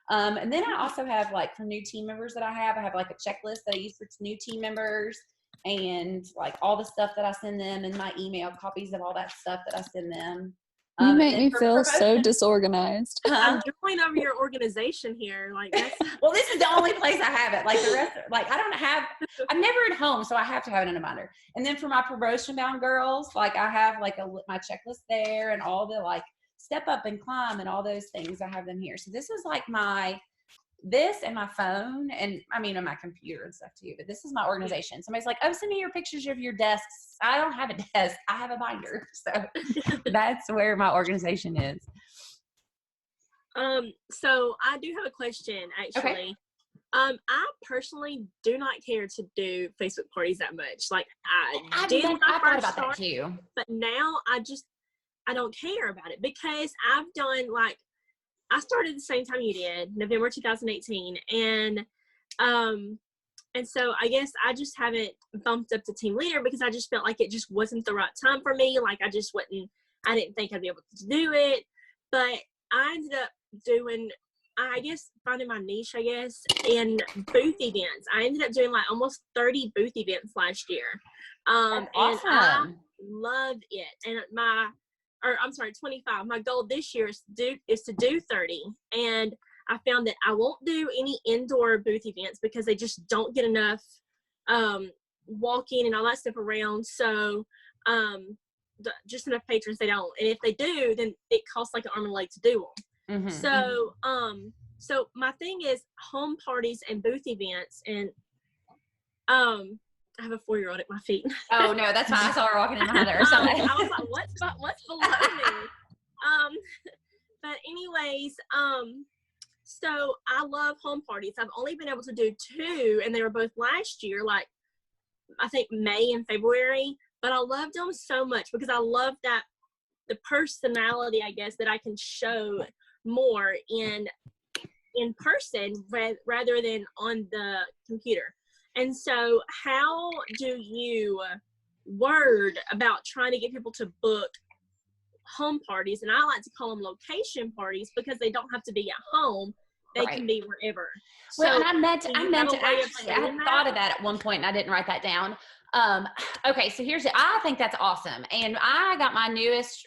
And then I also have, like, for new team members that I have like a checklist that I use for new team members, and like all the stuff that I send them, and my email copies of all that stuff that I send them. You make me feel so disorganized. I'm drawing over your organization here. Like, that's well, this is the only place I have it. Like the rest, like I'm never at home, so I have to have it in a binder. And then for my promotion bound girls, like I have like my checklist there, and all the like step up and climb and all those things. I have them here. So this is like this and my phone, and I mean on my computer and stuff too, but this is my organization. Somebody's like, oh, send me your pictures of your desks. I don't have a desk, I have a binder. So that's where my organization is. So I do have a question, actually. Okay. I personally do not care to do Facebook parties that much. Like I did when I thought first about that started, too. but now I don't care about it, because I've done, like, I started the same time you did, November 2018, and so I guess I just haven't bumped up to team leader because I just felt like it just wasn't the right time for me. Like I didn't think I'd be able to do it, but I ended up finding my niche, in booth events. I ended up doing like almost 30 booth events last year. That's awesome. And I loved it. And 25. My goal this year is to do 30. And I found that I won't do any indoor booth events because they just don't get enough walking and all that stuff around. So just enough patrons, they don't. And if they do, then it costs like an arm and a leg to do them. Mm-hmm. So my thing is home parties and booth events, and I have a 4-year-old at my feet. Oh no, that's fine. I saw her walking in behind her. I was like, what's below me? But anyways, so I love home parties. I've only been able to do 2, and they were both last year, like I think May and February. But I loved them so much because I love that the personality, I guess, that I can show more in person rather than on the computer. And so how do you word about trying to get people to book home parties? And I like to call them location parties because they don't have to be at home. They can be wherever. Well, so and I meant to actually, I had thought of that at one point and I didn't write that down. Okay, so I think that's awesome. And I got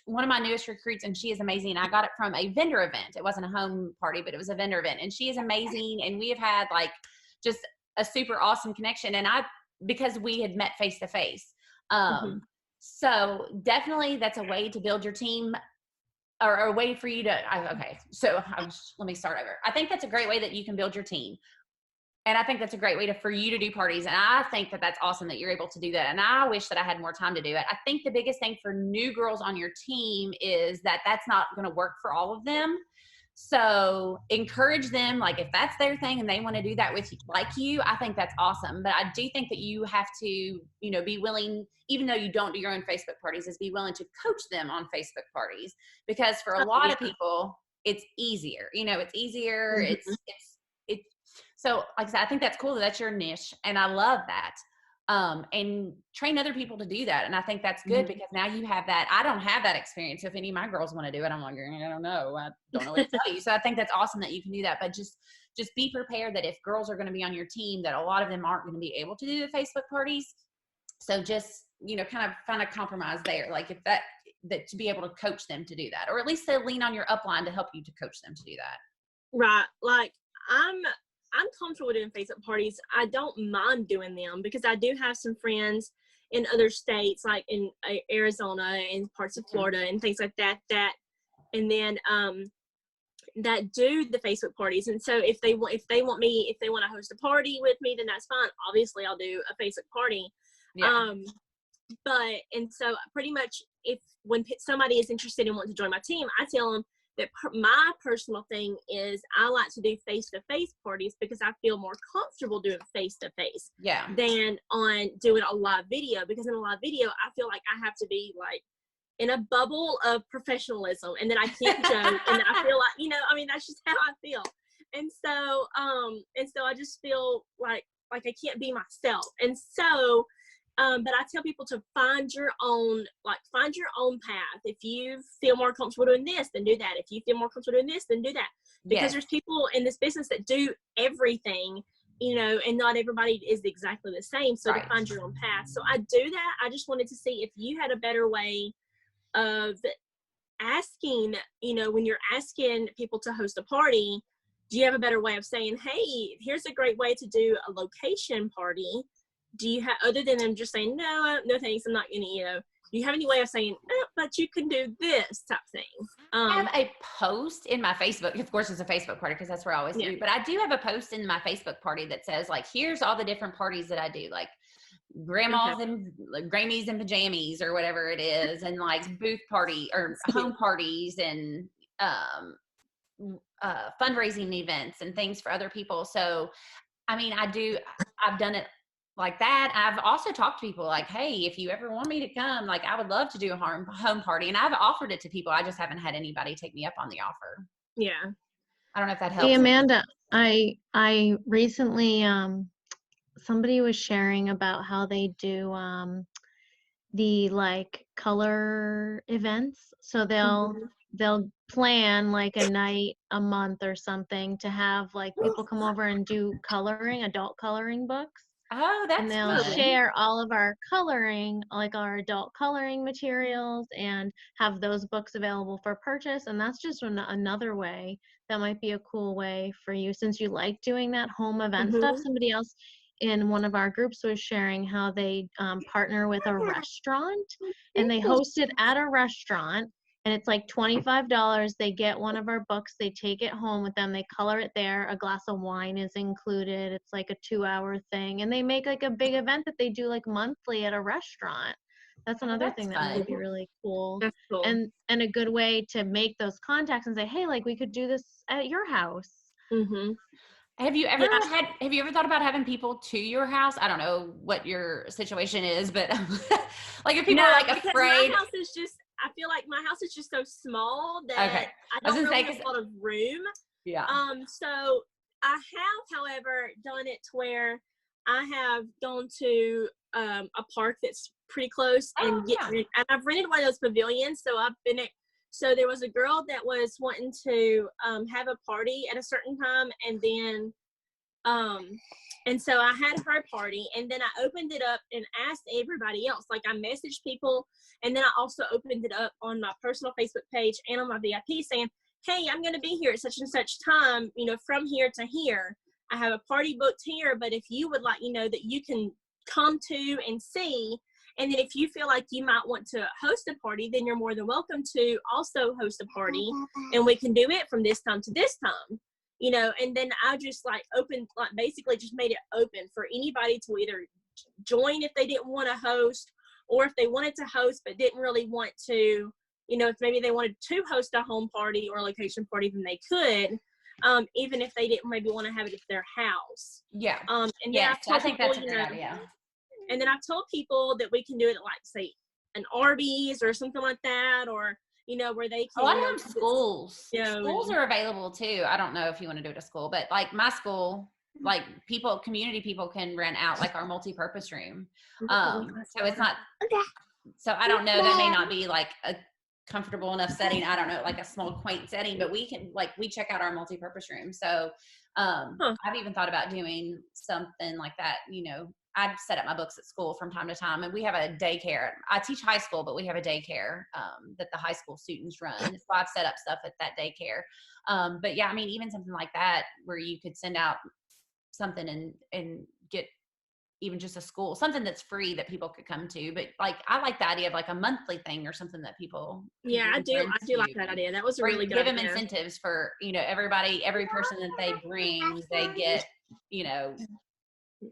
one of my newest recruits, and she is amazing. I got it from a vendor event. It wasn't a home party, but it was a vendor event. And she is amazing. And we have had like just a super awesome connection. And because we had met face to face. So definitely that's a way to build your team, or a way for you to, let me start over. I think that's a great way that you can build your team. And I think that's a great way for you to do parties. And I think that that's awesome that you're able to do that. And I wish that I had more time to do it. I think the biggest thing for new girls on your team is that that's not going to work for all of them. So encourage them, like if that's their thing and they want to do that with you, I think that's awesome. But I do think that you have to, be willing, even though you don't do your own Facebook parties, is be willing to coach them on Facebook parties, because for a lot of people, it's easier. It's easier. Mm-hmm. It's so like I said, I think that's cool. That's your niche. And I love that. and train other people to do that. And I think that's good because now you have that. I don't have that experience. So if any of my girls want to do it, I'm like, I don't know. I don't know what to tell you. So I think that's awesome that you can do that. But just be prepared that if girls are going to be on your team, that a lot of them aren't going to be able to do the Facebook parties. So just, kind of find a compromise there. Like if that to be able to coach them to do that, or at least to lean on your upline to help you to coach them to do that. Right. Like I'm comfortable doing Facebook parties. I don't mind doing them because I do have some friends in other states, like in Arizona and parts of Florida and things like that, and then that do the Facebook parties. And so if they want to host a party with me, then that's fine. Obviously I'll do a Facebook party. Yeah. And so pretty much when somebody is interested and wants to join my team, I tell them that my personal thing is I like to do face-to-face parties because I feel more comfortable doing face-to-face than on doing a live video, because in a live video, I feel like I have to be like in a bubble of professionalism, and then I can't joke, and I feel like, that's just how I feel. And so I just feel like I can't be myself. And so, but I tell people to find your own path. If you feel more comfortable doing this, then do that. If you feel more comfortable doing this, then do that. Because there's people in this business that do everything, and not everybody is exactly the same. So to find your own path. So I do that. I just wanted to see if you had a better way of asking, when you're asking people to host a party, do you have a better way of saying, hey, here's a great way to do a location party? Do you have, other than them just saying, no thanks, I'm not gonna, do you have any way of saying, but you can do this type thing? I have a post in my Facebook. Of course, it's a Facebook party because that's where I always do. But I do have a post in my Facebook party that says, like, here's all the different parties that I do, like grandmas and like, Grammys and pajamas or whatever it is, and like booth party or home parties and fundraising events and things for other people. So, I've done it like that. I've also talked to people like, hey, if you ever want me to come, like I would love to do a home party. And I've offered it to people. I just haven't had anybody take me up on the offer. Yeah. I don't know if that helps. Hey, Amanda, I recently, somebody was sharing about how they do the like color events. So they'll plan like a night a month or something to have like people come over and do adult coloring books. Oh, that's and they'll fun. share all of our coloring, like our adult coloring materials, and have those books available for purchase. And that's just another way that might be a cool way for you, since you like doing that home event stuff. Somebody else in one of our groups was sharing how they partner with a restaurant, and they host it at a restaurant. And it's like $25. They get one of our books, they take it home with them, they color it there, a glass of wine is included. It's like a 2-hour thing. And they make like a big event that they do like monthly at a restaurant. That's another thing that would be really cool. That's cool. And a good way to make those contacts and say, hey, like we could do this at your house. Have you ever thought about having people to your house? I don't know what your situation is, but like if people are like afraid. My house is I feel like my house is just so small that I don't really have a lot of room. Yeah. So I have, however, done it to where I have gone to a park that's pretty close and I've rented one of those pavilions. So there was a girl that was wanting to have a party at a certain time, and then and so I had her party, and then I opened it up and asked everybody else. Like I messaged people, and then I also opened it up on my personal Facebook page and on my VIP saying, hey, I'm going to be here at such and such time, from here to here. I have a party booked here, but if you would like, that you can come to and see. And then if you feel like you might want to host a party, then you're more than welcome to also host a party, and we can do it from this time to this time. And then I just basically just made it open for anybody to either join if they didn't want to host, or if they wanted to host but didn't really want to, if maybe they wanted to host a home party or a location party, then they could, even if they didn't maybe want to have it at their house. Yeah. And yes, I think that's a great idea. And then I've told people that we can do it at like, say, an Arby's or something like that, or where they can. A lot of schools. Schools are available too. I don't know if you want to do it at a school, but like my school, like community people can rent out like our multi-purpose room. Mm-hmm. So it's not, Okay. so I don't know, that may not be like a comfortable enough setting. I don't know, like a small quaint setting, but we can, like, we check out our multi-purpose room. So I've even thought about doing something like that. You know, I'd set up my books at school from time to time, and we have a daycare. I teach high school, but we have a daycare that the high school students run. So I've set up stuff at that daycare. But yeah, I mean, even something like that where you could send out something and get even just a school, something that's free that people could come to. But like, I like the idea of like a monthly thing or something that people Yeah, I do like that idea. That was a really good idea. Give them incentives for, you know, every person that they bring, they get, you know,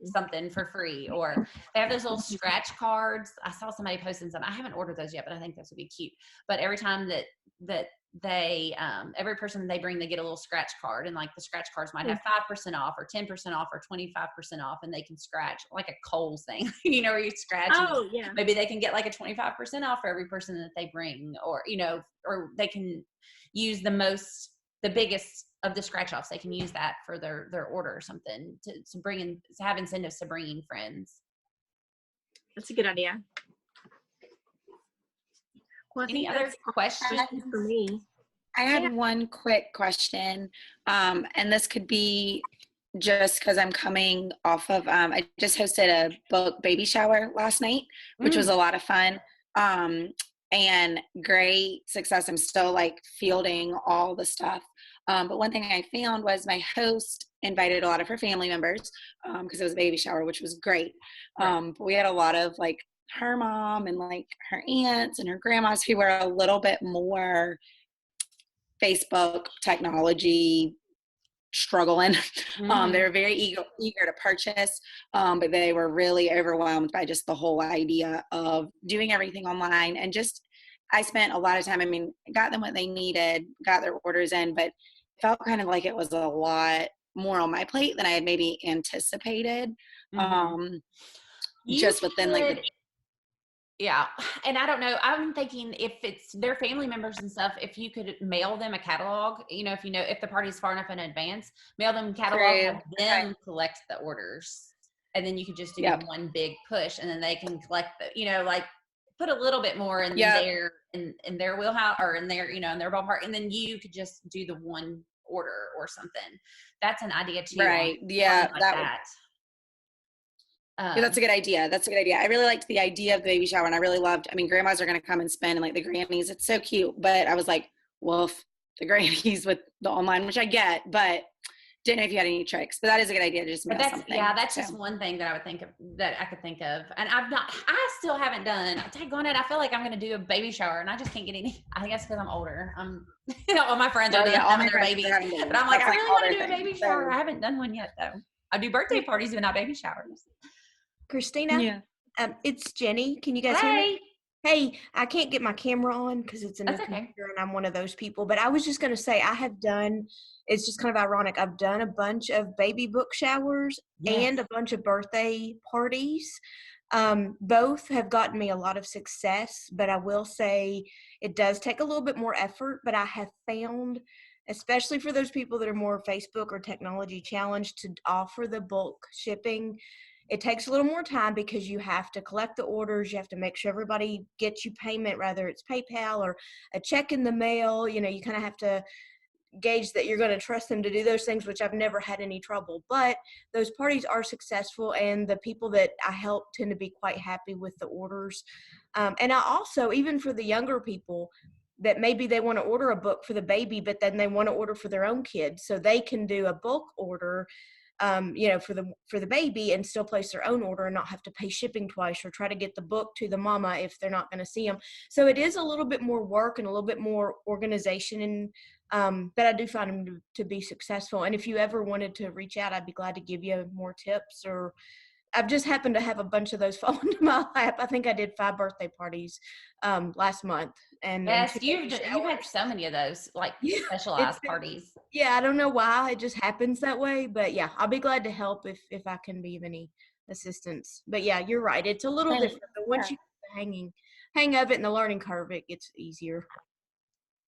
something for free. Or they have those little scratch cards. I saw somebody posting some. I haven't ordered those yet, but I think those would be cute. But every time that they every person they bring, they get a little scratch card, and like the scratch cards might have 5% off or 10% off or 25% off, and they can scratch like a Kohl's thing, you know, where you scratch. Oh, yeah. Maybe they can get like a 25% off for every person that they bring, or, you know, or they can use the biggest of the scratch offs. They can use that for their order or something to bring in, to have incentives to bring in friends. That's a good idea. Well, Any other questions for me? I had one quick question, and this could be just because I'm coming off of, I just hosted a book baby shower last night, which was a lot of fun, and great success. I'm still like fielding all the stuff. But one thing I found was my host invited a lot of her family members because it was a baby shower, which was great. But we had a lot of like her mom and like her aunts and her grandmas who were a little bit more Facebook technology struggling. They were very eager to purchase, but they were really overwhelmed by just the whole idea of doing everything online. And just, I spent a lot of time, I mean, got them what they needed, got their orders in, but felt kind of like it was a lot more on my plate than I had maybe anticipated. Just within like the, yeah. And I don't know, I'm thinking if it's their family members and stuff, if you could mail them a catalog, you know, if the party's far enough in advance, mail them a catalog, have them collect the orders. And then you could just do one big push, and then they can collect the, you know, like put a little bit more in their wheelhouse, or in their, you know, in their ballpark. And then you could just do the one order or something. That's an idea too. Right. Yeah. Like yeah, that's a good idea. That's a good idea. I really liked the idea of the baby shower, and I really loved, I mean, grandmas are going to come and spend, and like the grannies, it's so cute. But I was like, well, if the grannies with the online, which I get, but didn't know if you had any tricks. But that is a good idea to just mail something. Yeah, that's just one thing that I would think of, that I could think of. And I still haven't done, daggone it, I feel like I'm going to do a baby shower, and I just can't get any. I guess because I'm older. You know, all my friends are having their babies. But I'm like, I really want to do a baby shower. I haven't done one yet, though. I do birthday parties, but not baby showers. Christina, it's Jenny. Can you guys hear me? Hey, I can't get my camera on because it's a new computer, and I'm one of those people. But I was just going to say, it's just kind of ironic. I've done a bunch of baby book showers and a bunch of birthday parties. Both have gotten me a lot of success, but I will say it does take a little bit more effort. But I have found, especially for those people that are more Facebook or technology challenged, to offer the bulk shipping, it takes a little more time because you have to collect the orders. You have to make sure everybody gets you payment, whether it's PayPal or a check in the mail. You know, you kind of have to gauge that you're going to trust them to do those things, which I've never had any trouble. But those parties are successful, and the people that I help tend to be quite happy with the orders. And I also, even for the younger people, that maybe they want to order a book for the baby, but then they want to order for their own kids, so they can do a bulk order, you know, for the baby, and still place their own order and not have to pay shipping twice or try to get the book to the mama if they're not going to see them. So it is a little bit more work and a little bit more organization, and but I do find them to be successful. And if you ever wanted to reach out, I'd be glad to give you more tips. Or I've just happened to have a bunch of those fall into my lap. I think I did 5 birthday parties last month. And yes, you've had so many of those, like specialized parties. Yeah, I don't know why it just happens that way, but yeah, I'll be glad to help if I can be of any assistance. But yeah, you're right. It's a little different, but once you get the hang of it and the learning curve, it gets easier.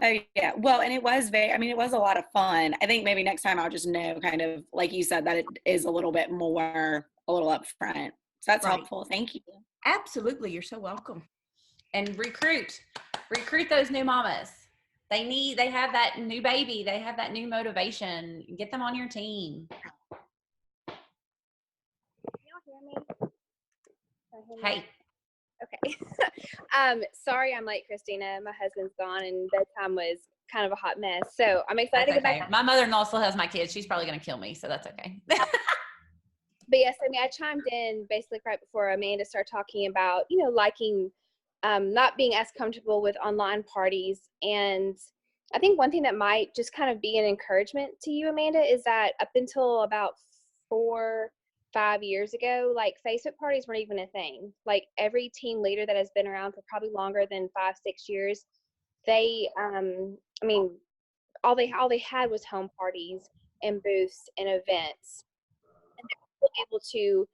Oh yeah. Well, and it was it was a lot of fun. I think maybe next time I'll just know kind of like you said that it is a little upfront. So that's helpful. Thank you. Absolutely. You're so welcome. And recruit those new mamas. They have that new baby. They have that new motivation. Get them on your team. Can y'all hear me? Hey. Okay. Sorry I'm late, Christina. My husband's gone and bedtime was kind of a hot mess. So I'm excited to get back. My mother-in-law still has my kids. She's probably going to kill me, so that's okay. But yes, I chimed in basically right before Amanda started talking about, liking not being as comfortable with online parties. And I think one thing that might just kind of be an encouragement to you, Amanda, is that up until about 4-5 years ago, like Facebook parties weren't even a thing. Like every team leader that has been around for probably longer than 5-6 years, they, all they had was home parties and booths and events. And they were able to,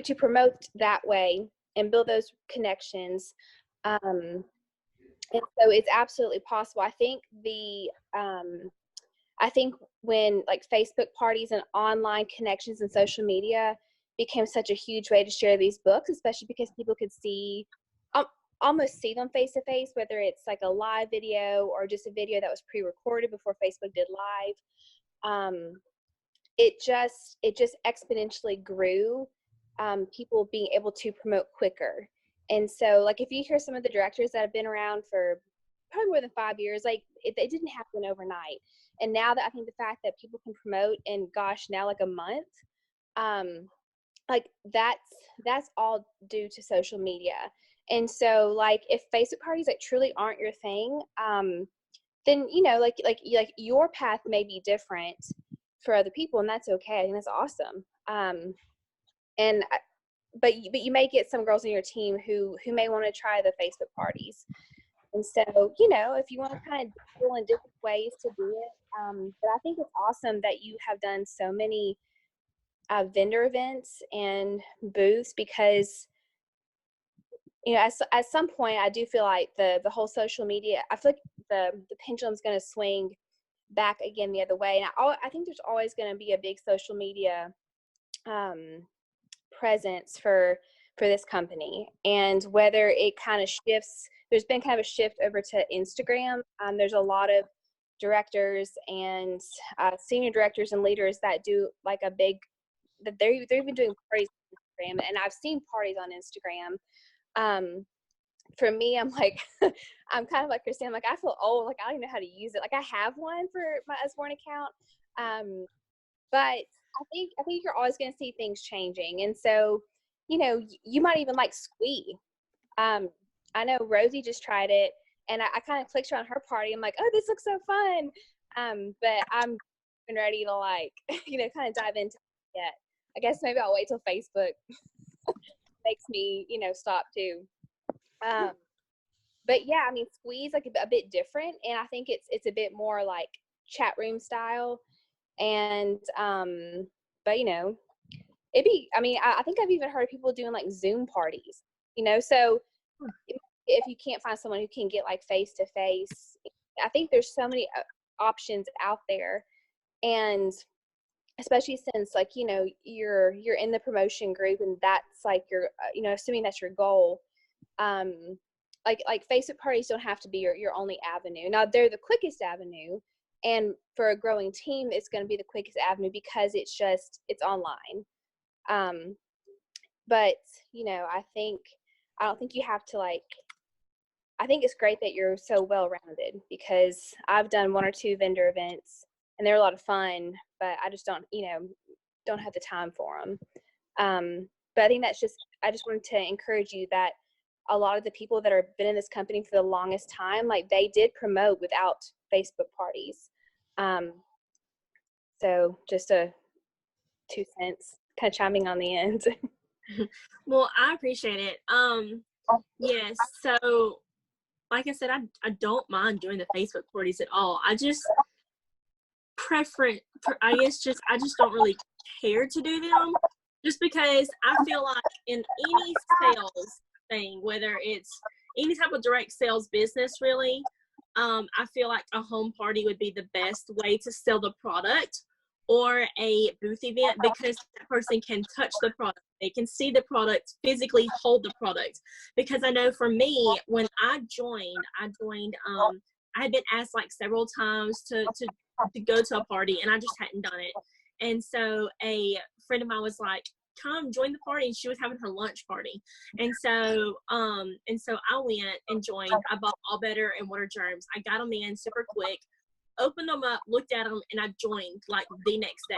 to promote that way and build those connections. And so it's absolutely possible. I think when like Facebook parties and online connections and social media became such a huge way to share these books, especially because people could almost see them face to face, whether it's like a live video or just a video that was pre-recorded before Facebook did live. It just exponentially grew, people being able to promote quicker. And so like if you hear some of the directors that have been around for probably more than 5 years, like it didn't happen overnight. And now that I think the fact that people can promote in now like a month, like that's all due to social media. And so like if Facebook parties like truly aren't your thing, then like your path may be different for other people, and that's okay. I think that's awesome. But you may get some girls on your team who may want to try the Facebook parties. And so, if you want to kind of deal in different ways to do it, but I think it's awesome that you have done so many vendor events and booths, because, at some point I do feel like the whole social media, I feel like the pendulum's going to swing back again the other way. And I think there's always going to be a big social media presence for this company, and whether it kind of shifts, there's been kind of a shift over to Instagram. There's a lot of directors and senior directors and leaders that do like they're even doing parties on Instagram, and I've seen parties on Instagram. For me, I'm like, I'm kind of like Christine. I'm like, I feel old. Like I don't even know how to use it. Like I have one for my Usborne account, but I think you're always going to see things changing. And so, you might even like Squee. I know Rosie just tried it, and I kind of clicked her on her party. I'm like, oh, this looks so fun. But I'm ready to like, kind of dive into it yet. I guess maybe I'll wait till Facebook makes me, stop too. But yeah, I mean, Squee's like a bit different, and I think it's a bit more like chat room style. And but I think I've even heard of people doing like Zoom parties, so if you can't find someone who can get like face to face, I think there's so many options out there. And especially since like, you're in the promotion group, and that's like your, assuming that's your goal, like Facebook parties don't have to be your only avenue. Now they're the quickest avenue, and for a growing team, it's going to be the quickest avenue because it's online. But I don't think you have to I think it's great that you're so well-rounded, because I've done 1 or 2 vendor events and they're a lot of fun, but I just don't have the time for them. But I think I just wanted to encourage you that a lot of the people that have been in this company for the longest time, like they did promote without Facebook parties. So just 2 cents kind of chiming on the end. Well, I appreciate it. Yes. So like I said, I don't mind doing the Facebook parties at all. I just I just don't really care to do them, just because I feel like in any sales thing, whether it's any type of direct sales business, really, I feel like a home party would be the best way to sell the product, or a booth event, because that person can touch the product. They can see the product, physically hold the product. Because I know for me, when I joined, I had been asked like several times to go to a party, and I just hadn't done it. And so a friend of mine was like, come join the party. And she was having her lunch party. And so I went and joined. I bought All Better and Water Germs. I got them in super quick, opened them up, looked at them, and I joined like the next day.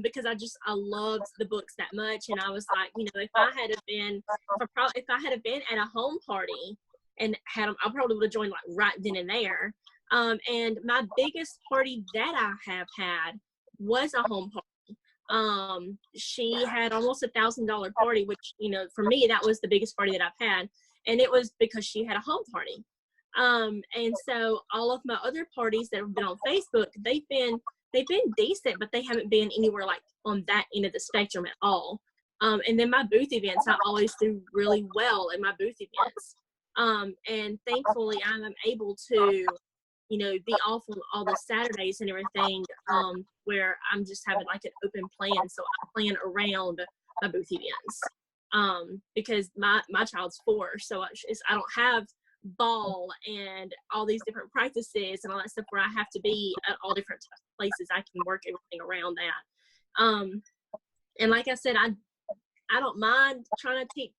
Because I loved the books that much. And I was like, if I had been at a home party and had them, I probably would have joined like right then and there. And my biggest party that I have had was a home party. She had almost $1,000 party, which, for me, that was the biggest party that I've had. And it was because she had a home party. And so all of my other parties that have been on Facebook, they've been decent, but they haven't been anywhere like on that end of the spectrum at all. And then my booth events, I always do really well in my booth events. And thankfully I'm able to, be off on all the Saturdays and everything, where I'm just having like an open plan. So I plan around my booth events, because my child's 4, so I don't have ball and all these different practices and all that stuff where I have to be at all different places. I can work everything around that. And like I said, I don't mind trying to teach,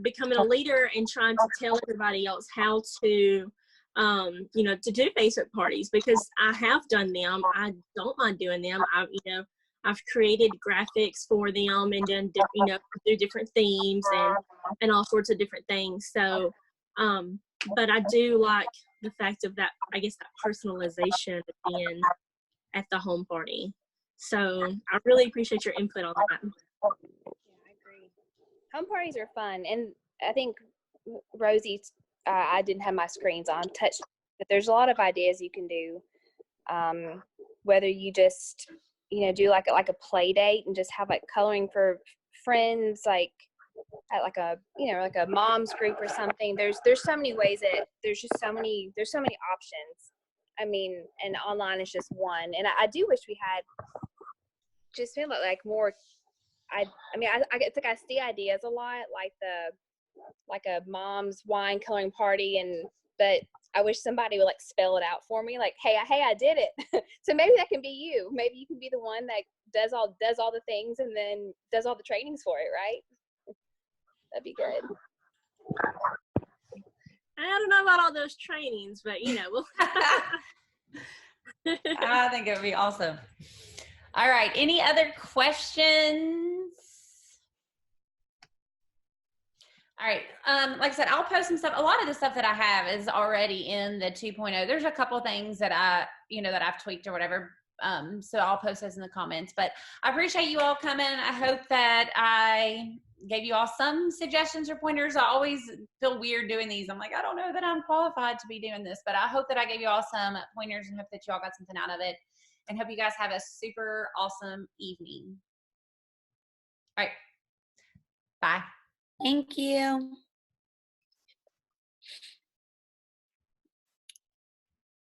becoming a leader and trying to tell everybody else how to, to do Facebook parties, because I have done them. I don't mind doing them. I've created graphics for them and done, do different themes and all sorts of different things. So, but I do like the fact of that, I guess, that personalization of being at the home party. So I really appreciate your input on that. Yeah, I agree. Home parties are fun. And I think Rosie, I didn't have my screens on touch, but there's a lot of ideas you can do. Whether you just, do like a play date and just have like coloring for friends, like at like a, like a mom's group or something. There's so many ways that there's so many options. I mean, and online is just one. And I do wish we had just feel like more. I mean, it's like I see ideas a lot, like a mom's wine coloring party, but I wish somebody would like spell it out for me, like, hey, I did it. So maybe that can be you. Maybe you can be the one that does all the things and then does all the trainings for it, right? That'd be good. I don't know about all those trainings, but I think it would be awesome. All right. Any other questions? All right. Like I said, I'll post some stuff. A lot of the stuff that I have is already in the 2.0. There's a couple things that that I've tweaked or whatever. So I'll post those in the comments, but I appreciate you all coming. I hope that I gave you all some suggestions or pointers. I always feel weird doing these. I'm like, I don't know that I'm qualified to be doing this, but I hope that I gave you all some pointers and hope that you all got something out of it, and hope you guys have a super awesome evening. All right. Bye. Thank you.